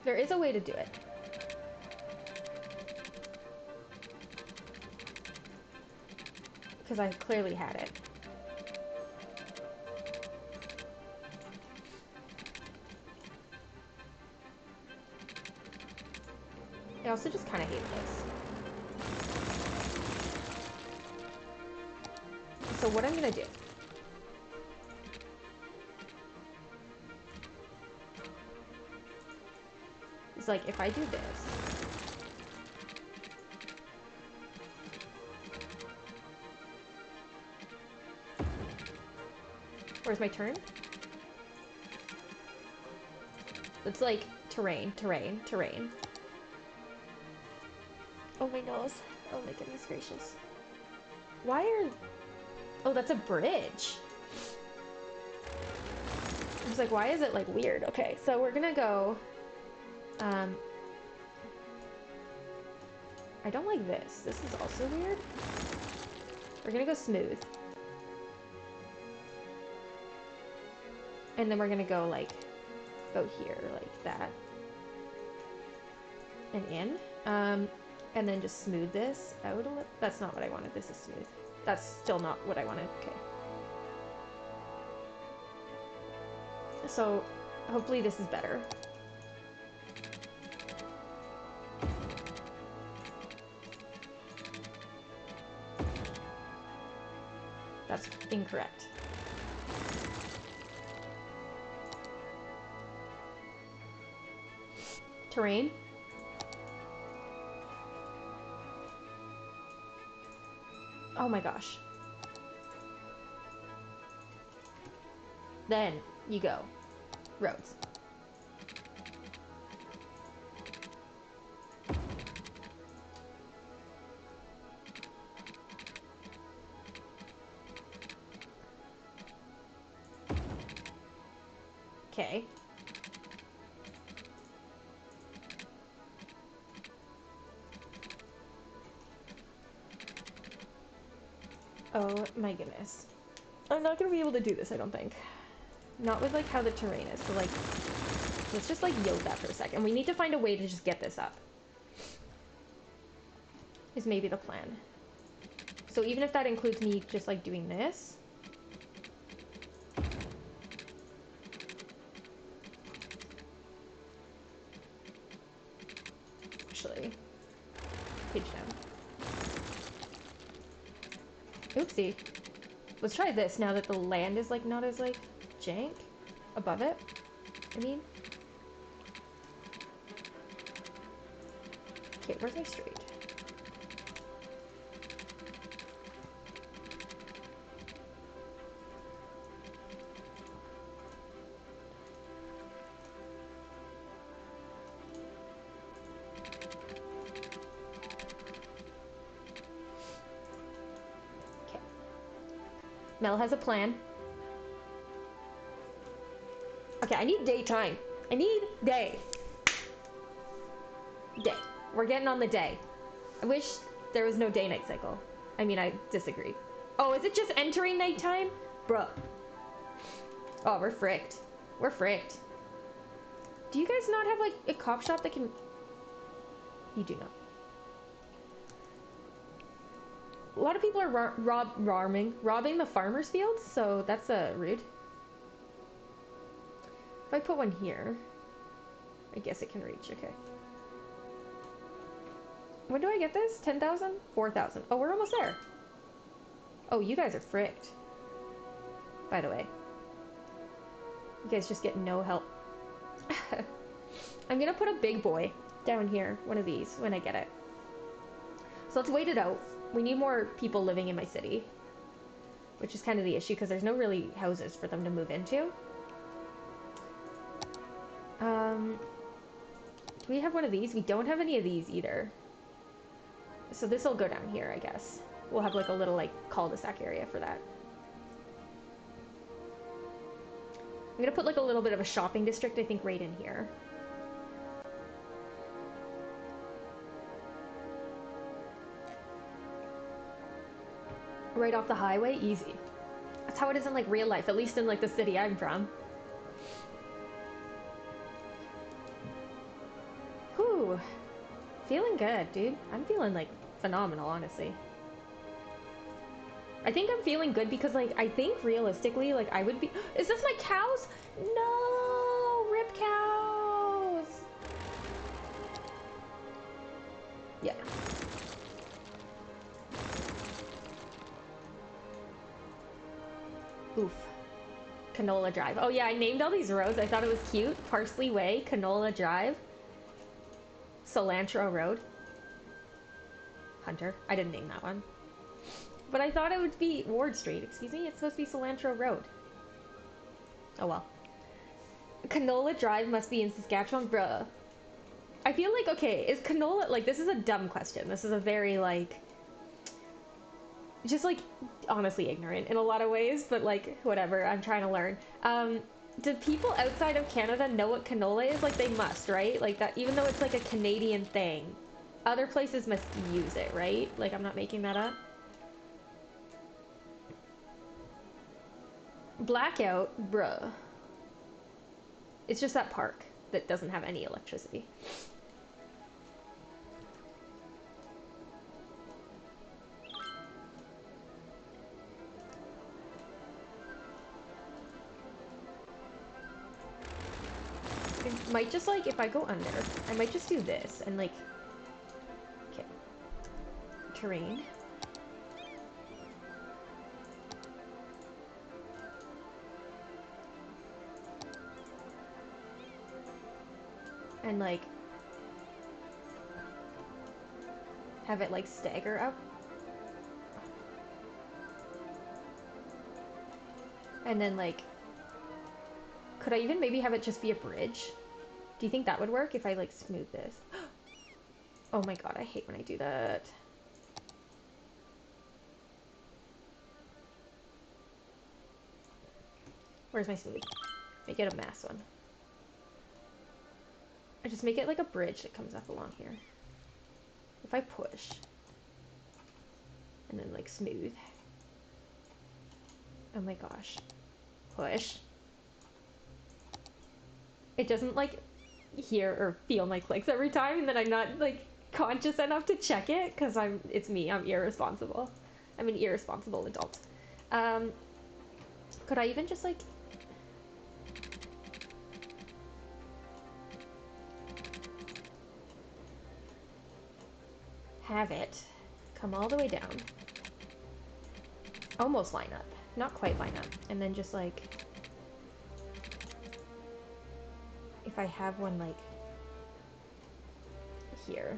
There is a way to do it. Because I clearly had it. I also just kind of hate this. So what I'm gonna do is, like, if I do this, where's my turn? It's like terrain, terrain, terrain. Oh, my nose. Oh my goodness gracious. Why are... Oh, that's a bridge. I was like, why is it, like, weird? Okay, so we're gonna go... I don't like this. This is also weird. We're gonna go smooth. And then we're gonna go, like, go here, like that. And in. And then just smooth this out a little. That's not what I wanted. This is smooth. That's still not what I wanted. Okay. So hopefully this is better. That's incorrect. Terrain. Oh my gosh. Then you go. Roads. Okay. Oh my goodness. I'm not gonna be able to do this, I don't think. Not with like how the terrain is, so like, let's just like yoke that for a second. We need to find a way to just get this up. Is maybe the plan. So even if that includes me just like doing this. Actually, page down. Oopsie. Let's try this now that the land is like not as like jank above it. I mean. Okay, where's my street? Okay. Mel has a plan. Okay, I need daytime. I need day. Day. We're getting on the day. I wish there was no day-night cycle. I mean, I disagree. Oh, is it just entering nighttime? Bruh. Oh, we're fricked. We're fricked. Do you guys not have, like, a cop shop that can... You do not. A lot of people are robbing the farmer's fields, so that's rude. If I put one here, I guess it can reach. Okay. When do I get this? 10,000? 4,000. Oh, we're almost there. Oh, you guys are fricked. By the way. You guys just get no help. I'm gonna put a big boy down here. One of these when I get it. So let's wait it out. We need more people living in my city. Which is kind of the issue because there's no really houses for them to move into. Do we have one of these? We don't have any of these either. So this will go down here, I guess. We'll have like a little like cul-de-sac area for that. I'm gonna put like a little bit of a shopping district, I think, right in here. Right off the highway, easy. That's how it is in like real life, at least in like the city I'm from. Whew. Feeling good, dude. I'm feeling like phenomenal, honestly. I think I'm feeling good because like I think realistically like I would be. Is this my cows? No, rip cows. Yeah. Oof. Canola Drive. Oh yeah, I named all these roads. I thought it was cute. Parsley Way, Canola Drive, Cilantro Road. Hunter. I didn't name that one. But I thought it would be Ward Street. Excuse me? It's supposed to be Cilantro Road. Oh well. Canola Drive must be in Saskatchewan? Bruh. I feel like, okay, is canola... Like, this is a dumb question. This is a very, like... Just, like, honestly ignorant in a lot of ways. But, like, whatever. I'm trying to learn. Do people outside of Canada know what canola is? Like, they must, right? Like, that, even though it's, like, a Canadian thing. Other places must use it, right? Like, I'm not making that up. Blackout? Bruh. It's just that park that doesn't have any electricity. might just like, if I go under, I might just do this and like, okay, terrain. And like, have it like stagger up. And then like, could I even maybe have it just be a bridge? Do you think that would work if I like smooth this? Oh my god, I hate when I do that. Where's my smooth? Make it a mass one. I just make it like a bridge that comes up along here. If I push, and then like smooth. Oh my gosh. Push. It doesn't like hear or feel my clicks every time, and then I'm not like conscious enough to check it because it's me. I'm irresponsible. I'm an irresponsible adult. Could I even just like have it come all the way down, almost line up, not quite line up, and then just like, if I have one like here,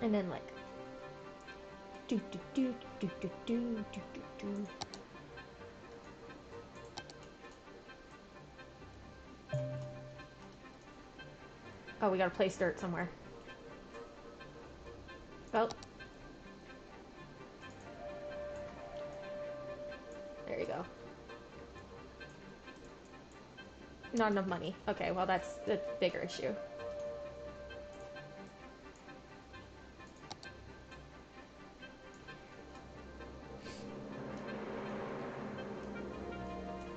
and then like do do do do do do do do do. Oh, we gotta place dirt somewhere. Oh. There you go. Not enough money. Okay, well that's the bigger issue.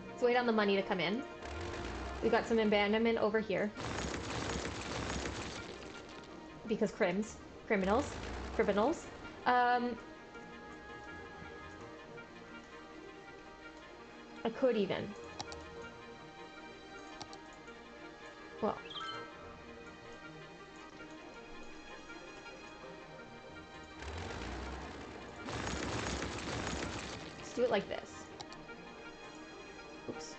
Let's wait on the money to come in. We got some abandonment over here. Because criminals. I could even. Well. Let's do it like this. Oops.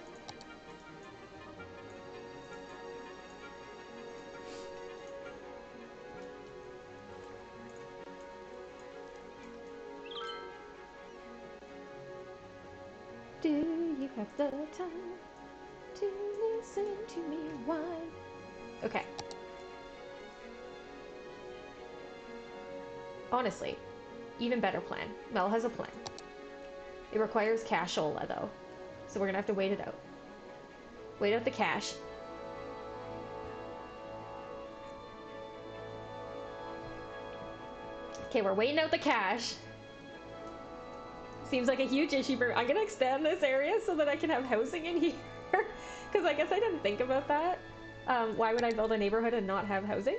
Do you have the time to listen to me whine? Okay. Honestly, even better plan. Mel has a plan. It requires cashola though, so we're gonna have to wait it out. Wait out the cash. Okay, we're waiting out the cash. Seems like a huge issue for. I'm gonna expand this area so that I can have housing in here. Because I guess I didn't think about that. Why would I build a neighborhood and not have housing?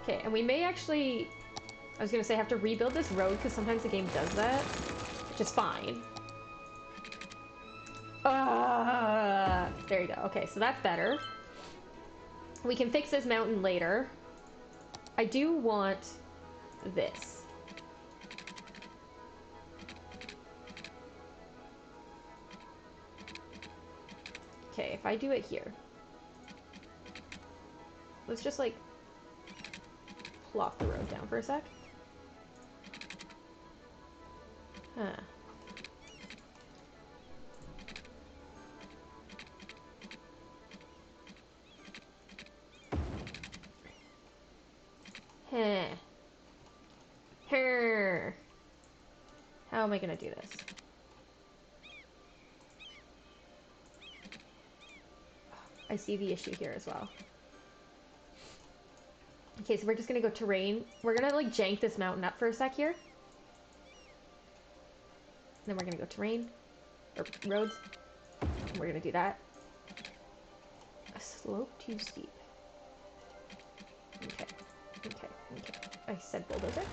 Okay, and we may actually, I was gonna say, have to rebuild this road because sometimes the game does that, which is fine. There you go. Okay, so that's better. We can fix this mountain later. I do want this. Okay, if I do it here. Let's just like plop the road down for a sec. Huh. Heh. Her. How am I gonna do this? I see the issue here as well. Okay, so we're just gonna go terrain. We're gonna like jank this mountain up for a sec here. Then we're gonna go terrain, or roads. And we're gonna do that. A slope too steep. Okay, okay, okay. I said bulldozer.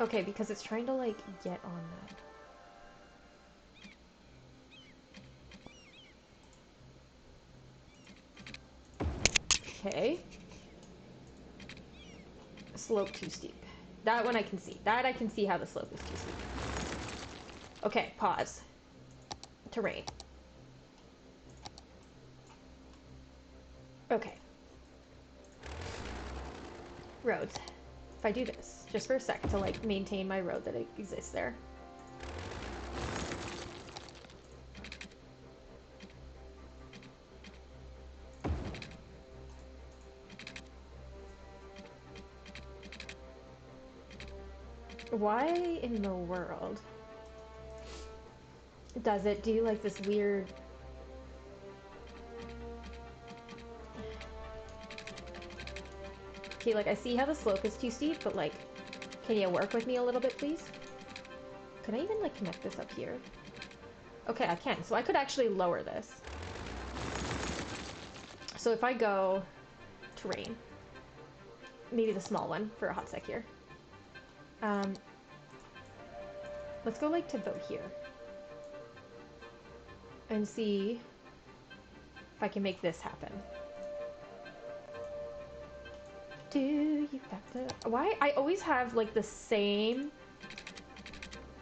Okay, because it's trying to, like, get on that. Okay. Slope too steep. That one I can see. That I can see how the slope is too steep. Okay, pause. Terrain. Okay. Roads. If I do this, just for a sec, to, like, maintain my road that exists there. Why in the world does it do, like, this weird... Okay, like, I see how the slope is too steep, but, like, can you work with me a little bit, please? Can I even, like, connect this up here? Okay, I can. So I could actually lower this. So if I go terrain, maybe the small one for a hot sec here. Let's go, like, to about here. And see if I can make this happen. Do you got the... Why? I always have, like, the same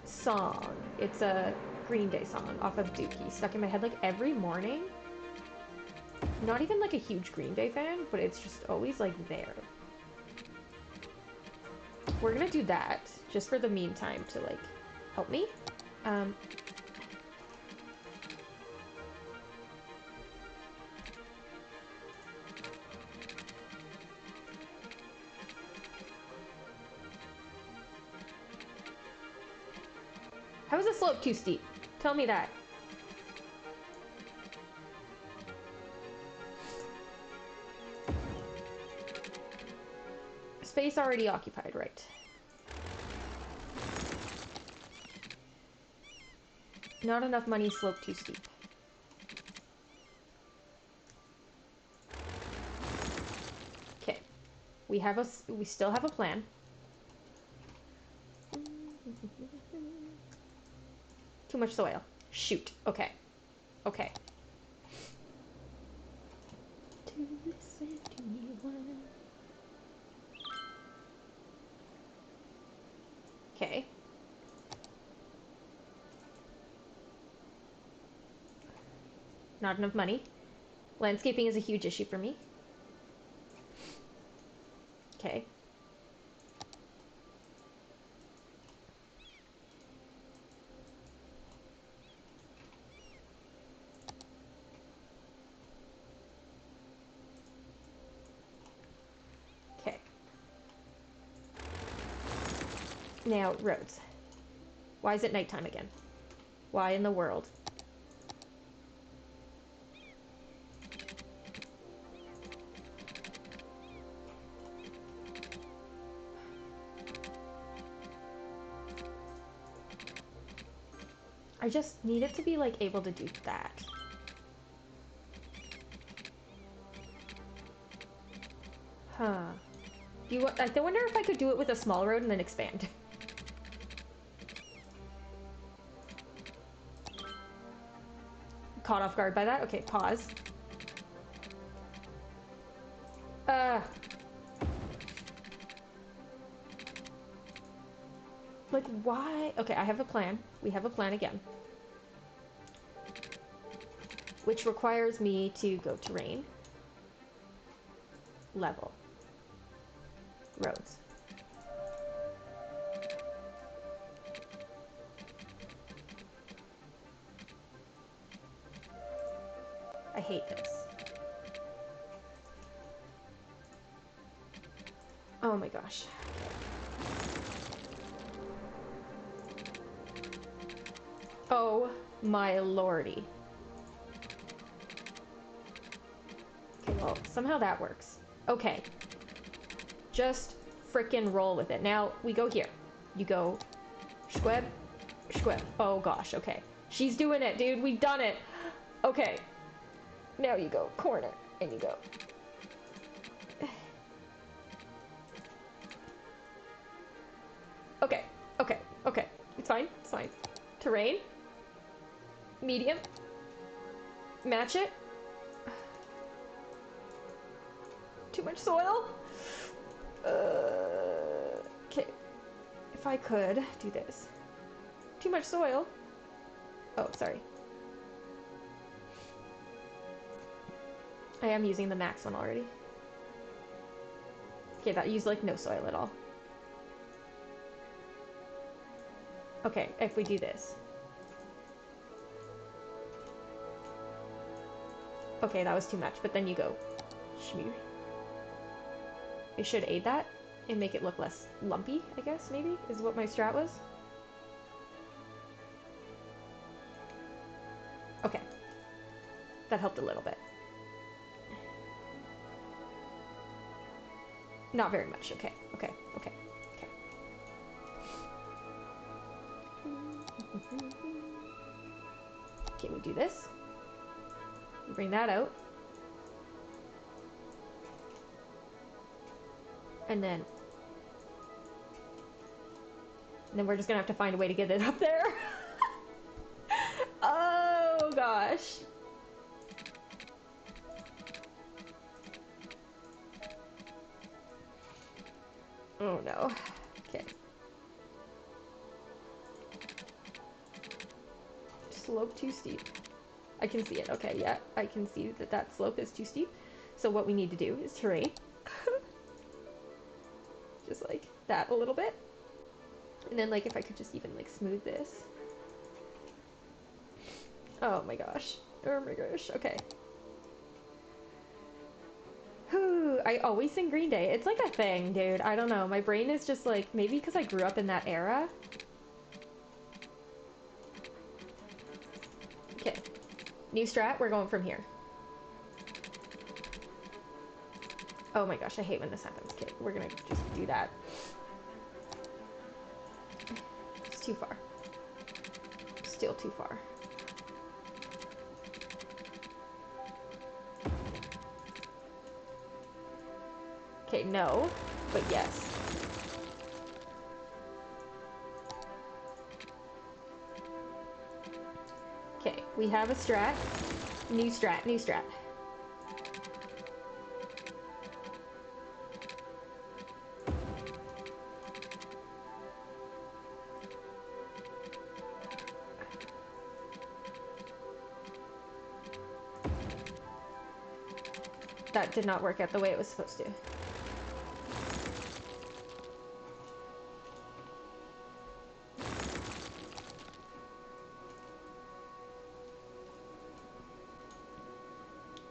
song. It's a Green Day song off of Dookie stuck in my head, like, every morning. Not even, like, a huge Green Day fan, but it's just always, like, there. We're gonna do that, just for the meantime, to, like, help me. How is the slope too steep? Tell me that. Space already occupied, right. Not enough money, slope too steep. Okay. We still have a plan. Too much soil. Shoot. Okay. Okay. To listen to anyone. Okay. Not enough money. Landscaping is a huge issue for me. Okay. Okay. Now, roads. Why is it nighttime again? Why in the world? I just need it to be, like, able to do that. Huh. I wonder if I could do it with a small road and then expand. Caught off guard by that? Okay, pause. Like, why? Okay, I have a plan. We have a plan again. Which requires me to go terrain. Level. Roads. I hate this. Oh my gosh. Oh my lordy. Okay, well, somehow that works. Okay. Just frickin' roll with it. Now, we go here. You go... Squib. Squib. Oh gosh, okay. She's doing it, dude. We've done it. Okay. Now you go corner, and you go. Okay, Terrain. Medium. Match it. Too much soil. Okay. If I could do this. Too much soil. Oh, sorry. I am using the max one already. Okay, that used like no soil at all. Okay, if we do this. Okay, that was too much, but then you go. Shmoo. It should aid that and make it look less lumpy, I guess, maybe, is what my strat was. Okay. That helped a little bit. Not very much. Okay, okay, okay, okay. Okay, we do this. Bring that out. And then we're just gonna have to find a way to get it up there. Oh gosh. Oh no. Okay. Slope too steep. I can see it. Okay, yeah. I can see that that slope is too steep. So what we need to do is terrain. Just like that a little bit. And then like if I could just even like smooth this. Oh my gosh. Oh my gosh. Okay. I always sing Green Day. It's like a thing, dude. I don't know. My brain is just like, maybe because I grew up in that era. Okay. New strat, we're going from here. Oh my gosh, I hate when this happens. Okay, we're gonna just do that. It's too far. Still too far. Okay, no, but yes. Okay, we have a strat. New strat, new strat. That did not work out the way it was supposed to.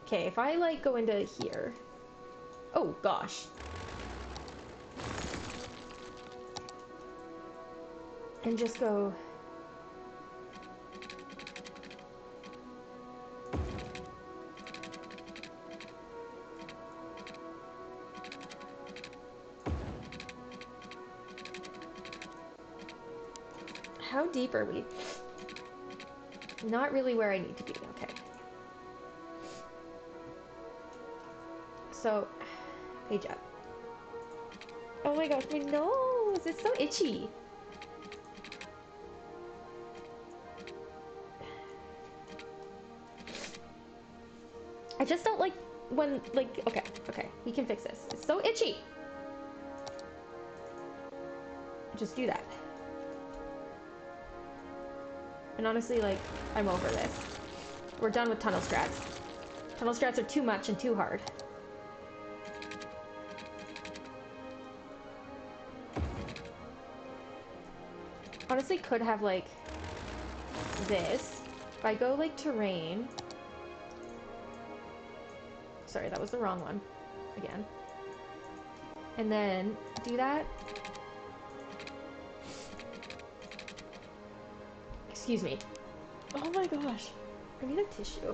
Okay, if I like go into here. Oh gosh. And just go. How deep are we? Not really where I need to be. Okay. So, page up. Oh my gosh, my nose! It's so itchy. I just don't like when, like, okay, okay, we can fix this. It's so itchy. Just do that. And honestly, like, I'm over this. We're done with tunnel strats. Tunnel strats are too much and too hard. Honestly, could have, like, this. If I go, like, terrain. Sorry, that was the wrong one. Again. And then do that. Excuse me. Oh my gosh. I need a tissue.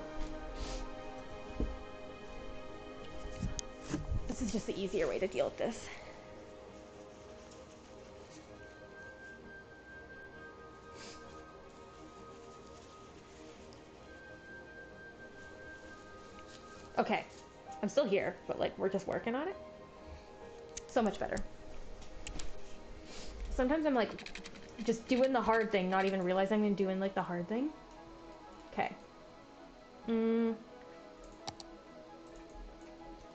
This is just the easier way to deal with this. Okay. I'm still here, but like we're just working on it. So much better. Sometimes I'm like Just doing the hard thing, not even realizing I'm doing, like, the hard thing. Okay.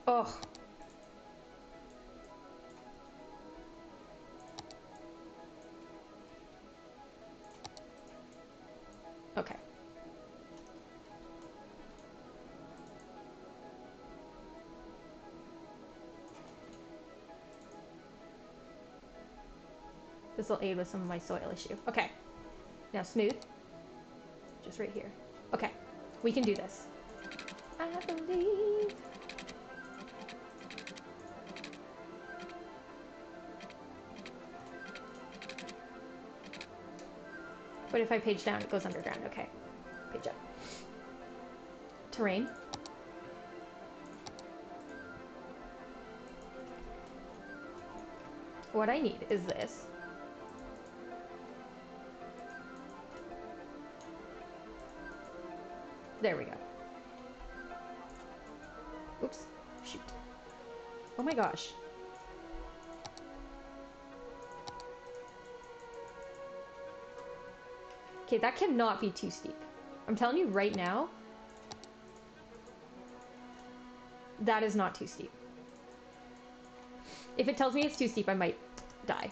Ugh. Okay. This will aid with some of my soil issue. Okay. Now smooth. Just right here. Okay. We can do this. I believe. But if I page down, it goes underground. Okay. Page up. Terrain. What I need is this. There we go. Oops. Shoot. Oh my gosh. Okay, that cannot be too steep. I'm telling you right now, that is not too steep. If it tells me it's too steep, I might die.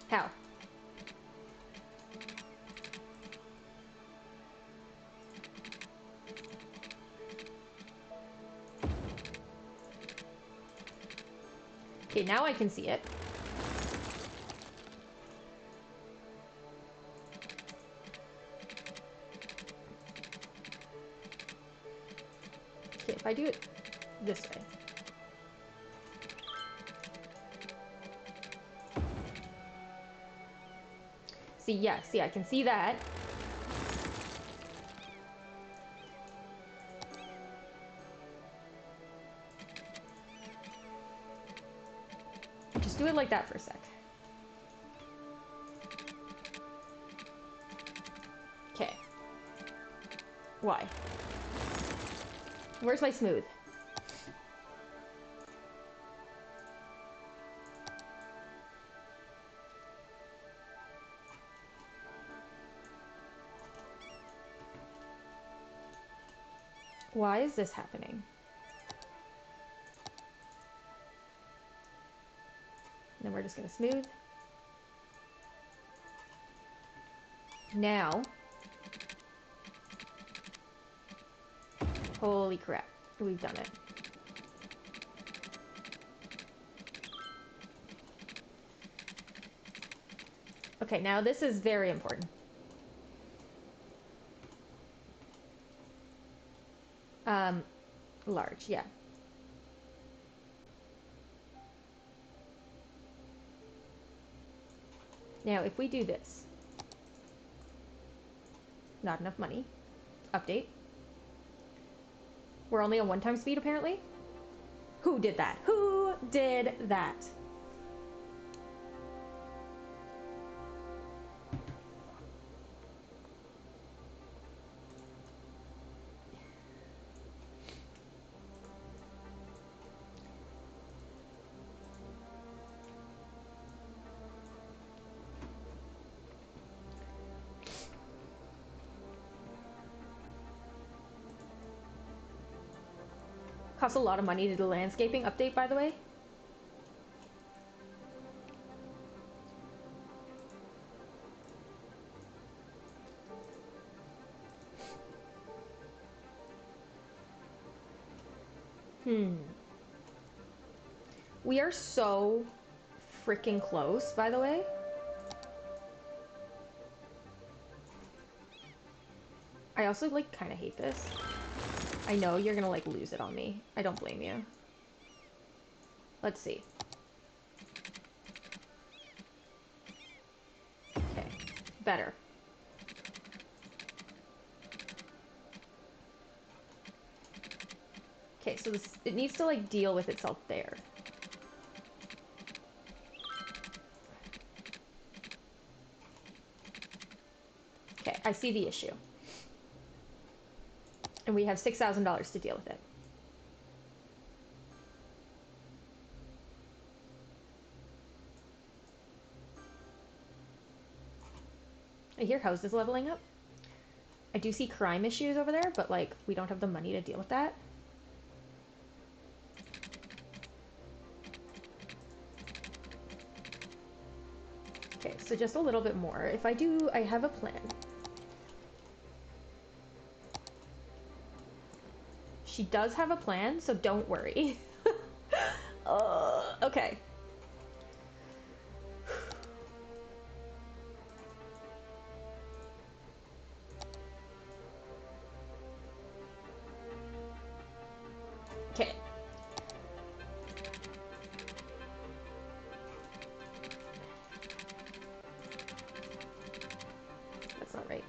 How? Okay, now I can see it. Okay, if I do it this way. See, yeah, see, I can see that. Just do it like that for a sec. Okay. Why? Where's my smooth? Why is this happening? And then we're just gonna smooth. Now. Holy crap. We've done it. Okay, now this is very important. Large, yeah. Now, if we do this. Not enough money. Update. We're only on 1 time speed, apparently. Who did that? Who did that? Costs a lot of money to do the landscaping update, by the way. We are so freaking close, by the way. I also, like, kind of hate this. I know you're gonna, like, lose it on me. I don't blame you. Let's see. Okay. Better. Okay, so this, it needs to, like, deal with itself there. Okay, I see the issue. And we have $6,000 to deal with it. I hear houses leveling up. I do see crime issues over there, but like, we don't have the money to deal with that. Okay, so just a little bit more. If I do, I have a plan. She does have a plan, so don't worry. Okay. Okay. That's not right.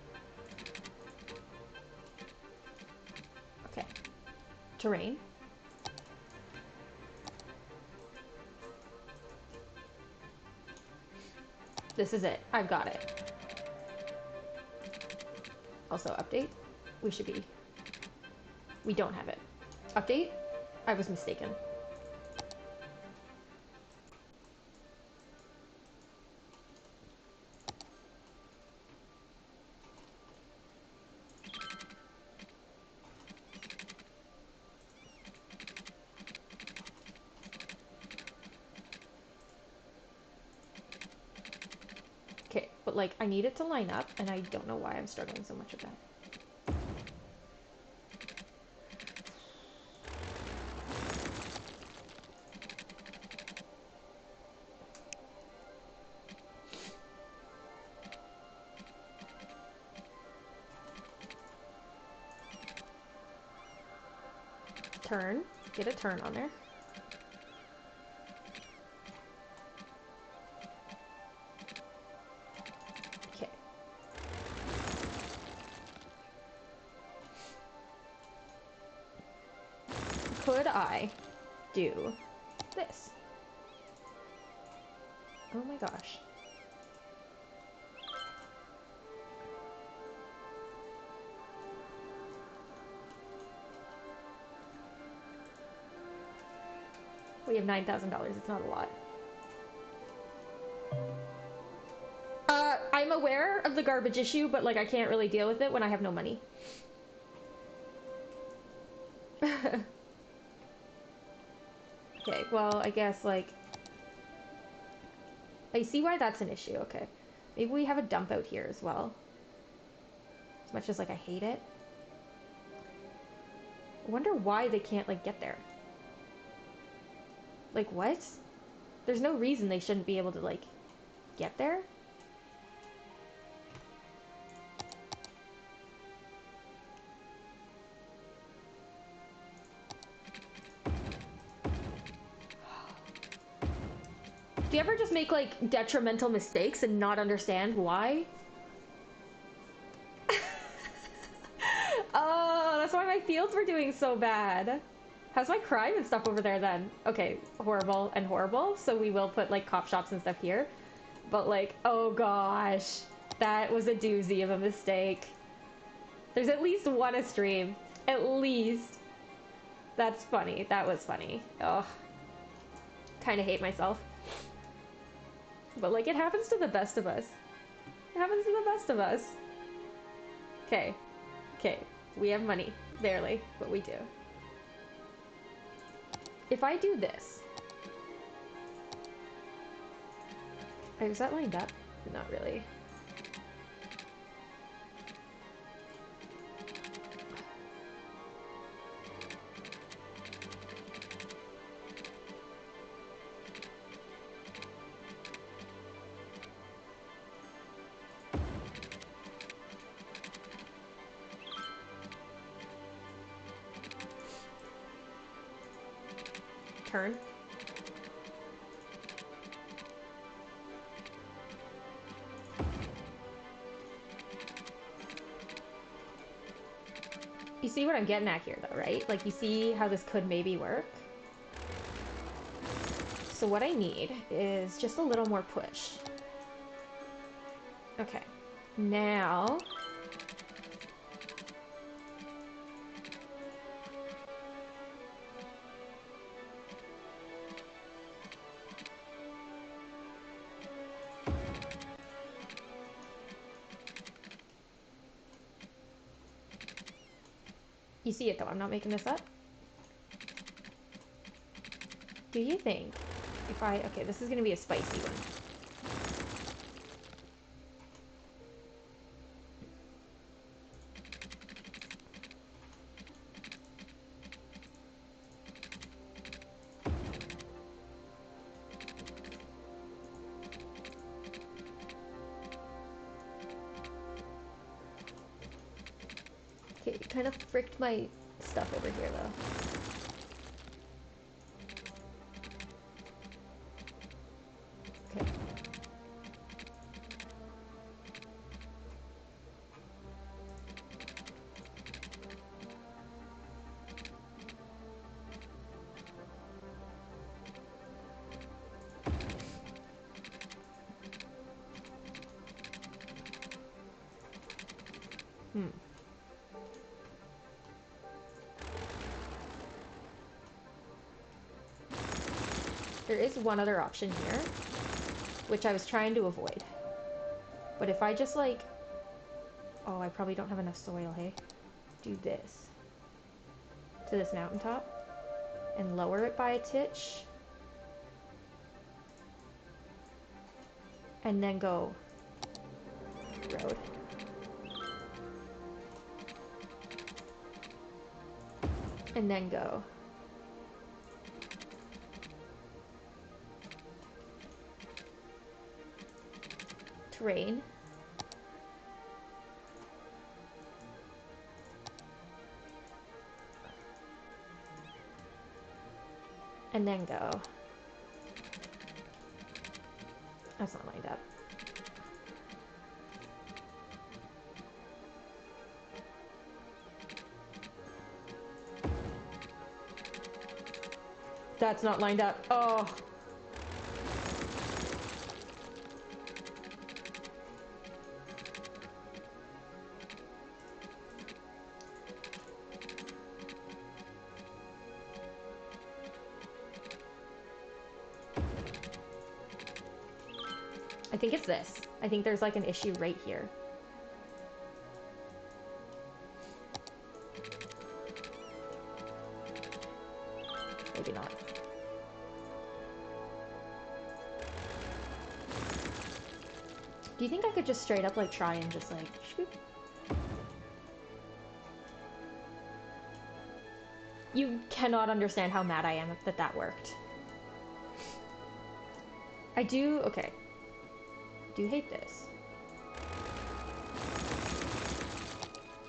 Okay. Terrain. This is it. I've got it. Also, update. We should be... We don't have it. Update. I was mistaken. Okay, but like, I need it to line up, and I don't know why I'm struggling so much with that. Turn. Get a turn on there. Okay. Could I do this? Oh my gosh. We have $9,000. It's not a lot. I'm aware of the garbage issue, but like I can't really deal with it when I have no money. Okay, well, I guess like... I see why that's an issue, okay. Maybe we have a dump out here as well. As much as like I hate it. I wonder why they can't like get there. Like what? There's no reason they shouldn't be able to like get there. Do you ever just make like detrimental mistakes and not understand why? Oh, that's why my fields were doing so bad. How's my crime and stuff over there then? Okay, horrible and horrible. So we will put like cop shops and stuff here. But like, oh gosh, that was a doozy of a mistake. There's at least one a stream. At least. That's funny. That was funny. Oh, kind of hate myself. But like, it happens to the best of us. It happens to the best of us. Okay. Okay. We have money. Barely, but we do. If I do this... Oh, is that lined up? Not really. Turn. You see what I'm getting at here, though, right? Like, you see how this could maybe work? So what I need is just a little more push. Okay. Now, You see it though, I'm not making this up. Do you think if I... Okay, this is gonna be a spicy one. Okay, kind of fricked my stuff over here though. Okay. There is one other option here, which I was trying to avoid. But if I just like... Oh, I probably don't have enough soil, hey? Do this. To this mountaintop. And lower it by a titch. And then go... road. And then go... terrain. And then go. That's not lined up. That's not lined up. Oh. I think it's this. I think there's like an issue right here. Maybe not. Do you think I could just straight up like try and just like shoop? You cannot understand how mad I am that that worked. I do, okay. Do you hate this?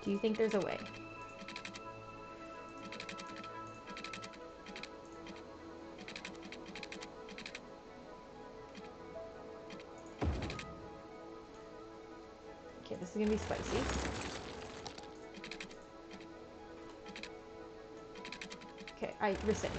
Do you think there's a way? Okay, this is gonna be spicy. Okay, I rescind.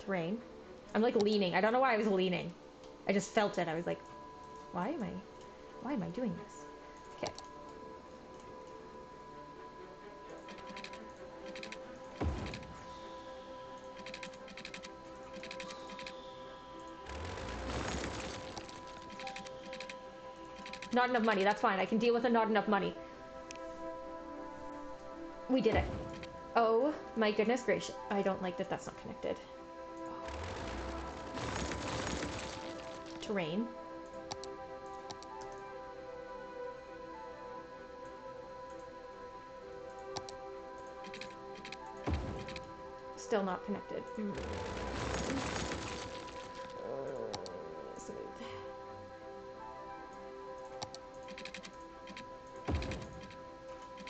Terrain. I'm like leaning. I don't know why I was leaning. I just felt it. I was like, why am I doing this? Okay. Not enough money. That's fine. I can deal with a not enough money. We did it. Oh my goodness gracious. I don't like that that's not connected. Terrain. Still not connected. Smooth.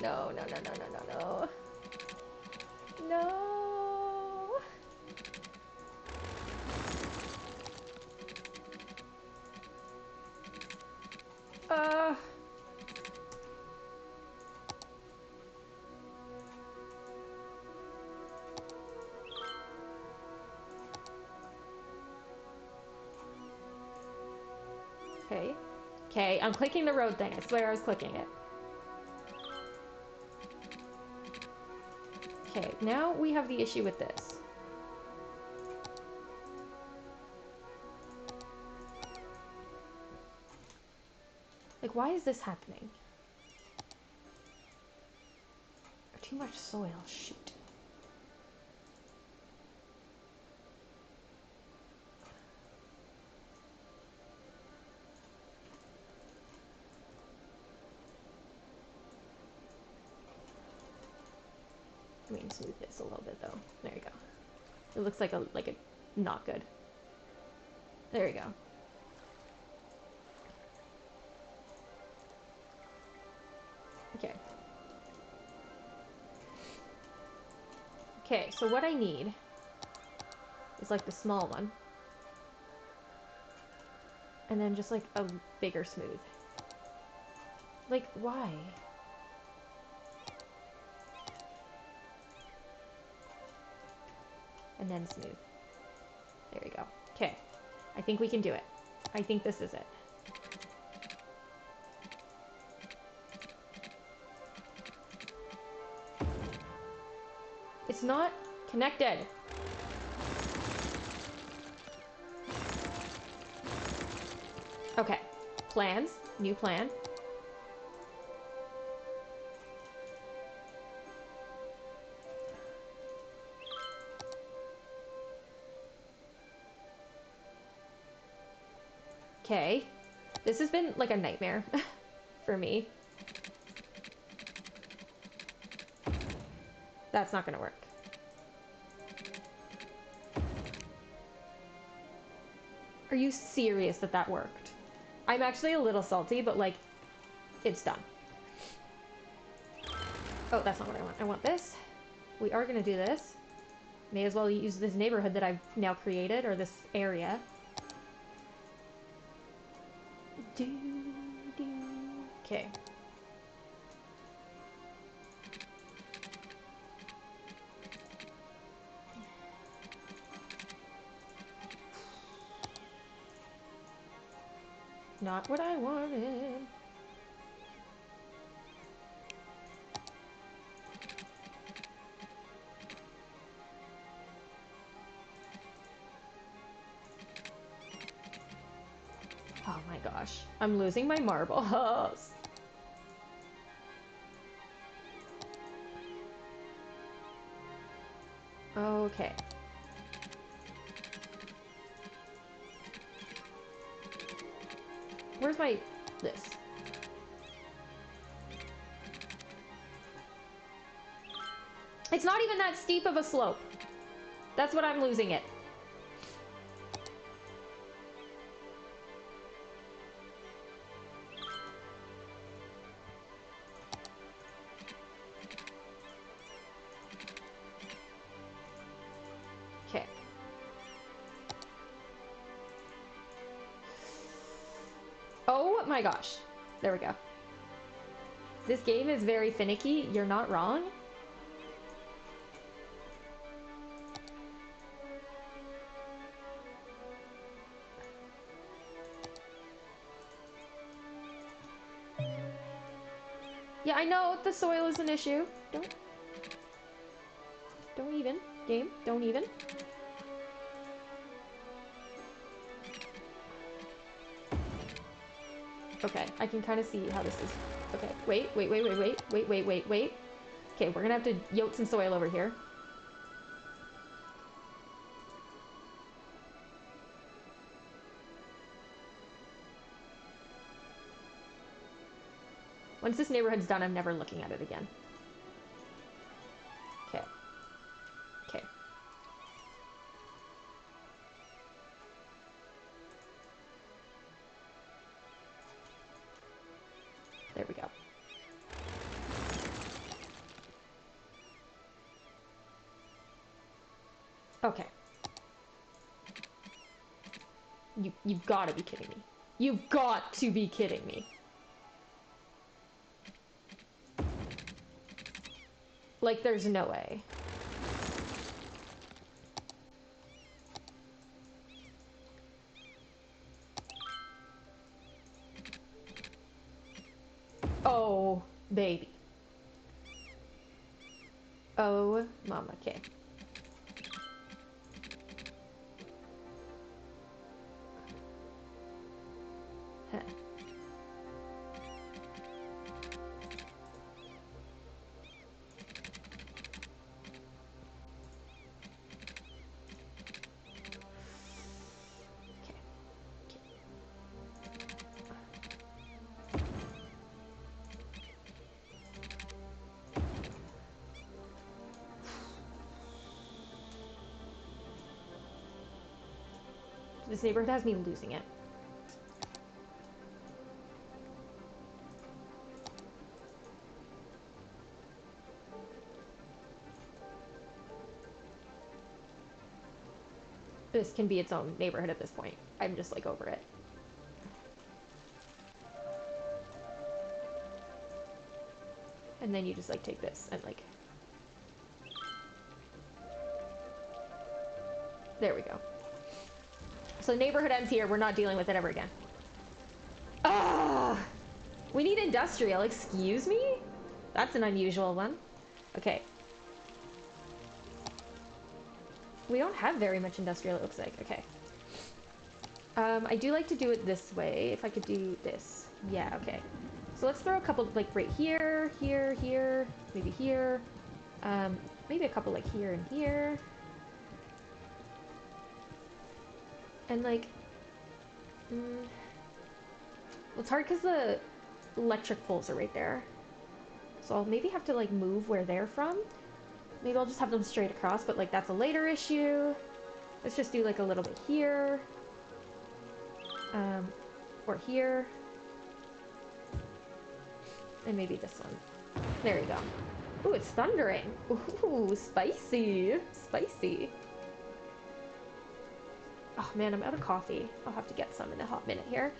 No. No. Uh... Okay. Okay, I'm clicking the road thing. I swear I was clicking it. Okay, now we have the issue with this. Like, why is this happening? Too much soil. Shoot. I mean, smooth this a little bit though. There you go. It looks like a not good. There you go. Okay. Okay, so what I need is like the small one. And then just like a bigger smooth. Like, why? And then smooth. There you go. Okay. I think we can do it. I think this is it. It's not connected. Okay. Plans. New plan. Okay. This has been like a nightmare for me. That's not gonna work. Are you serious that that worked? I'm actually a little salty, but like, it's done. Oh, that's not what I want. I want this. We are gonna do this. May as well use this neighborhood that I've now created, or this area. Okay. Not what I wanted. Oh my gosh. I'm losing my marbles. Okay. Where's my... this? It's not even that steep of a slope. That's what I'm losing it. Okay. Oh my gosh. There we go. This game is very finicky. You're not wrong. Yeah, I know the soil is an issue. Don't even. Game, don't even. Okay, I can kind of see how this is. Okay, wait. Okay, we're gonna have to yoke some soil over here. Once this neighborhood's done, I'm never looking at it again. Okay. Okay. There we go. Okay. You've got to be kidding me. You've got to be kidding me. Like, there's no way. Oh, baby. Oh, mama, okay. Huh. This neighborhood has me losing it. This can be its own neighborhood at this point. I'm just like over it. And then you just like take this and like... There we go. So neighborhood ends here. We're not dealing with it ever again. Ah! We need industrial. Excuse me? That's an unusual one. Okay. We don't have very much industrial, it looks like. Okay. I do like to do it this way. If I could do this. Yeah, okay. So let's throw a couple, like, right here, here, here, maybe here. Maybe a couple, like, here and here. And, like... well, it's hard because the electric poles are right there. So I'll maybe have to, like, move where they're from. Maybe I'll just have them straight across, but, like, that's a later issue. Let's just do, like, a little bit here. Or here. And maybe this one. There you go. Ooh, it's thundering. Ooh, spicy. Spicy. Oh, man, I'm out of coffee. I'll have to get some in a hot minute here.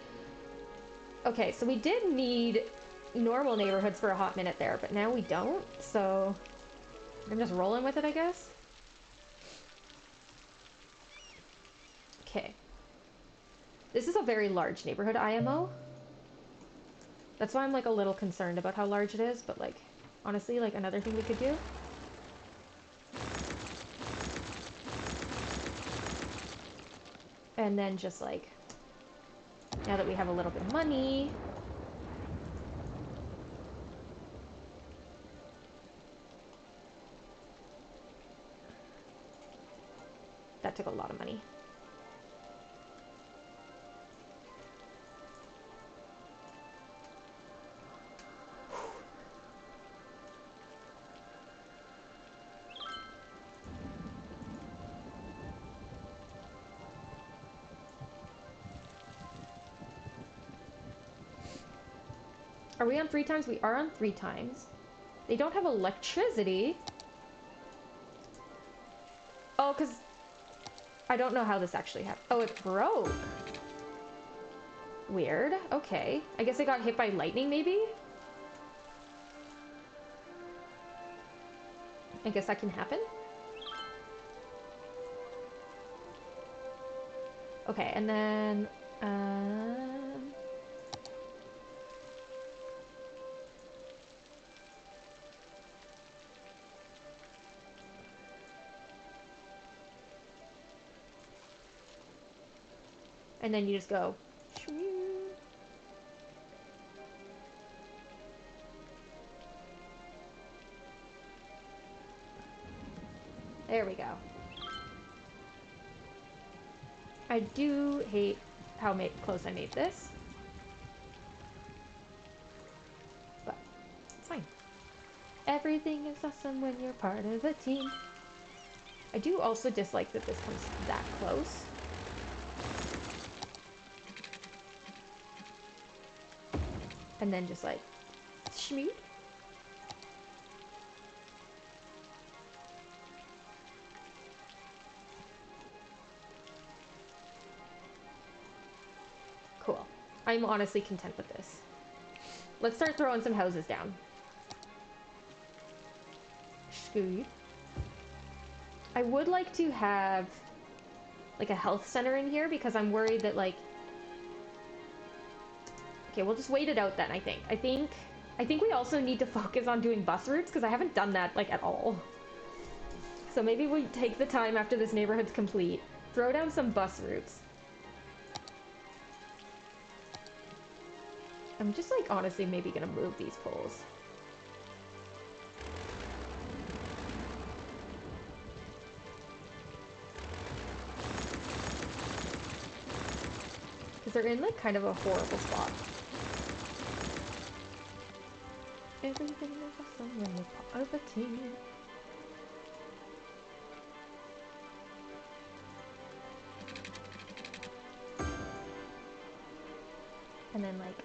Okay, so we did need normal neighborhoods for a hot minute there, but now we don't, so... I'm just rolling with it, I guess. Okay. This is a very large neighborhood IMO. That's why I'm, like, a little concerned about how large it is, but, like, honestly, like, another thing we could do... And then just, like... Now that we have a little bit of money... That took a lot of money. Are we on 3 times? We are on 3 times. They don't have electricity. Oh, because... I don't know how this actually happened. Oh, it broke. Weird. Okay. I guess it got hit by lightning, maybe? I guess that can happen. Okay, and then... And then you just go... There we go. I do hate how close I made this. But it's fine. Everything is awesome when you're part of a team. I do also dislike that this comes that close. And then just like, shmeet. Cool. I'm honestly content with this. Let's start throwing some houses down. food. I would like to have like a health center in here because I'm worried that like... Okay, we'll just wait it out then, I think. I think we also need to focus on doing bus routes because I haven't done that like at all. So maybe we take the time after this neighborhood's complete, throw down some bus routes. I'm just like honestly maybe gonna move these poles. Because they're in like kind of a horrible spot. Everything is awesome when you're part of a team. And then like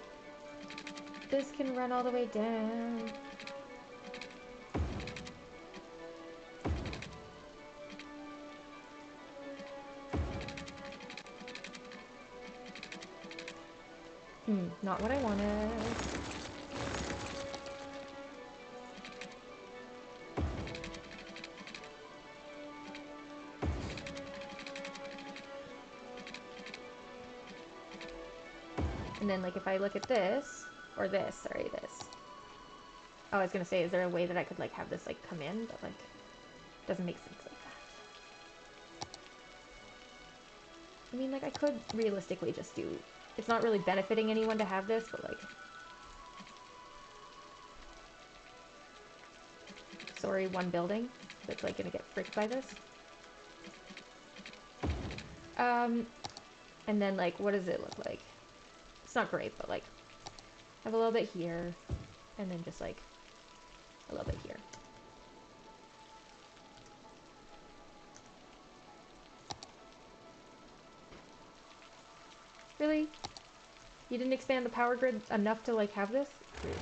this can run all the way down. Not what I wanted. And then like if I look at this, or this, sorry, this. Oh, I was gonna say, is there a way that I could like have this like come in, but like doesn't make sense like that. I mean, like I could realistically just do, it's not really benefiting anyone to have this, but like, sorry, one building that's like gonna get fricked by this. And then like, what does it look like? It's not great, but like, have a little bit here, and then just like a little bit here. Really? You didn't expand the power grid enough to like have this? Rude.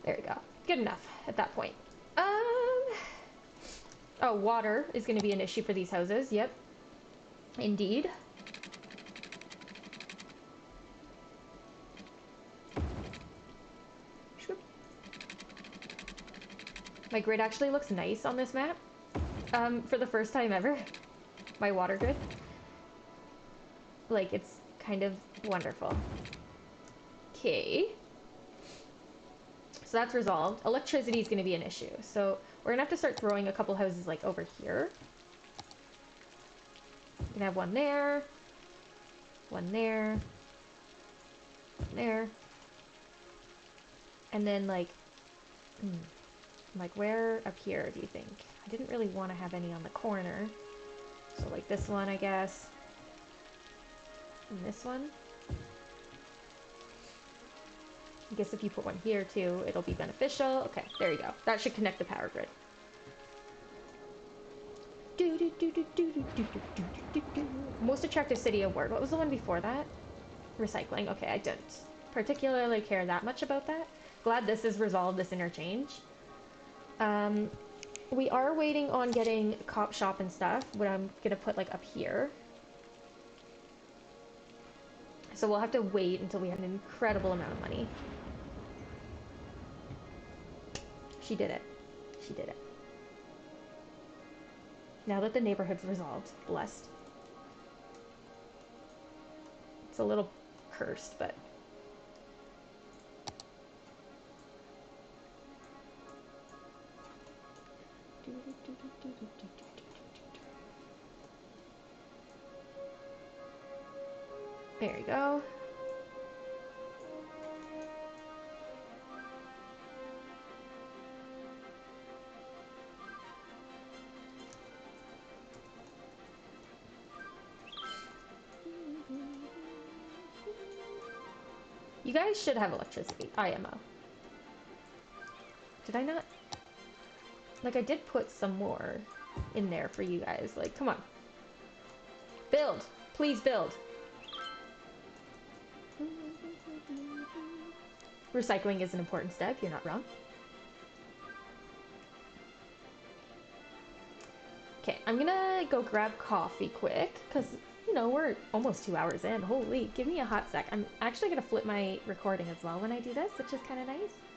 There we go. Good enough at that point. Oh, water is going to be an issue for these houses. Yep. Indeed. My grid actually looks nice on this map. For the first time ever. My water grid. Like, it's kind of wonderful. Okay. So that's resolved. Electricity is going to be an issue. So we're going to have to start throwing a couple houses, like, over here. We're going to have one there. One there. One there. And then, like... like, where up here do you think? I didn't really want to have any on the corner. So, like, this one, I guess. And this one. I guess if you put one here, too, it'll be beneficial. Okay, there you go. That should connect the power grid. Most attractive city award. What was the one before that? Recycling. Okay, I didn't particularly care that much about that. Glad this has resolved this interchange. We are waiting on getting cop shop and stuff, what I'm gonna put like up here. So we'll have to wait until we have an incredible amount of money. She did it. She did it. Now that the neighborhood's resolved, blessed. It's a little cursed, but... There you go. You guys should have electricity. IMO. Did I not? Like, I did put some more in there for you guys. Like, come on. Build. Please build. Recycling is an important step. You're not wrong. Okay, I'm gonna go grab coffee quick, because you know, we're almost 2 hours in. Holy, give me a hot sec. I'm actually gonna flip my recording as well when I do this, which is kind of nice.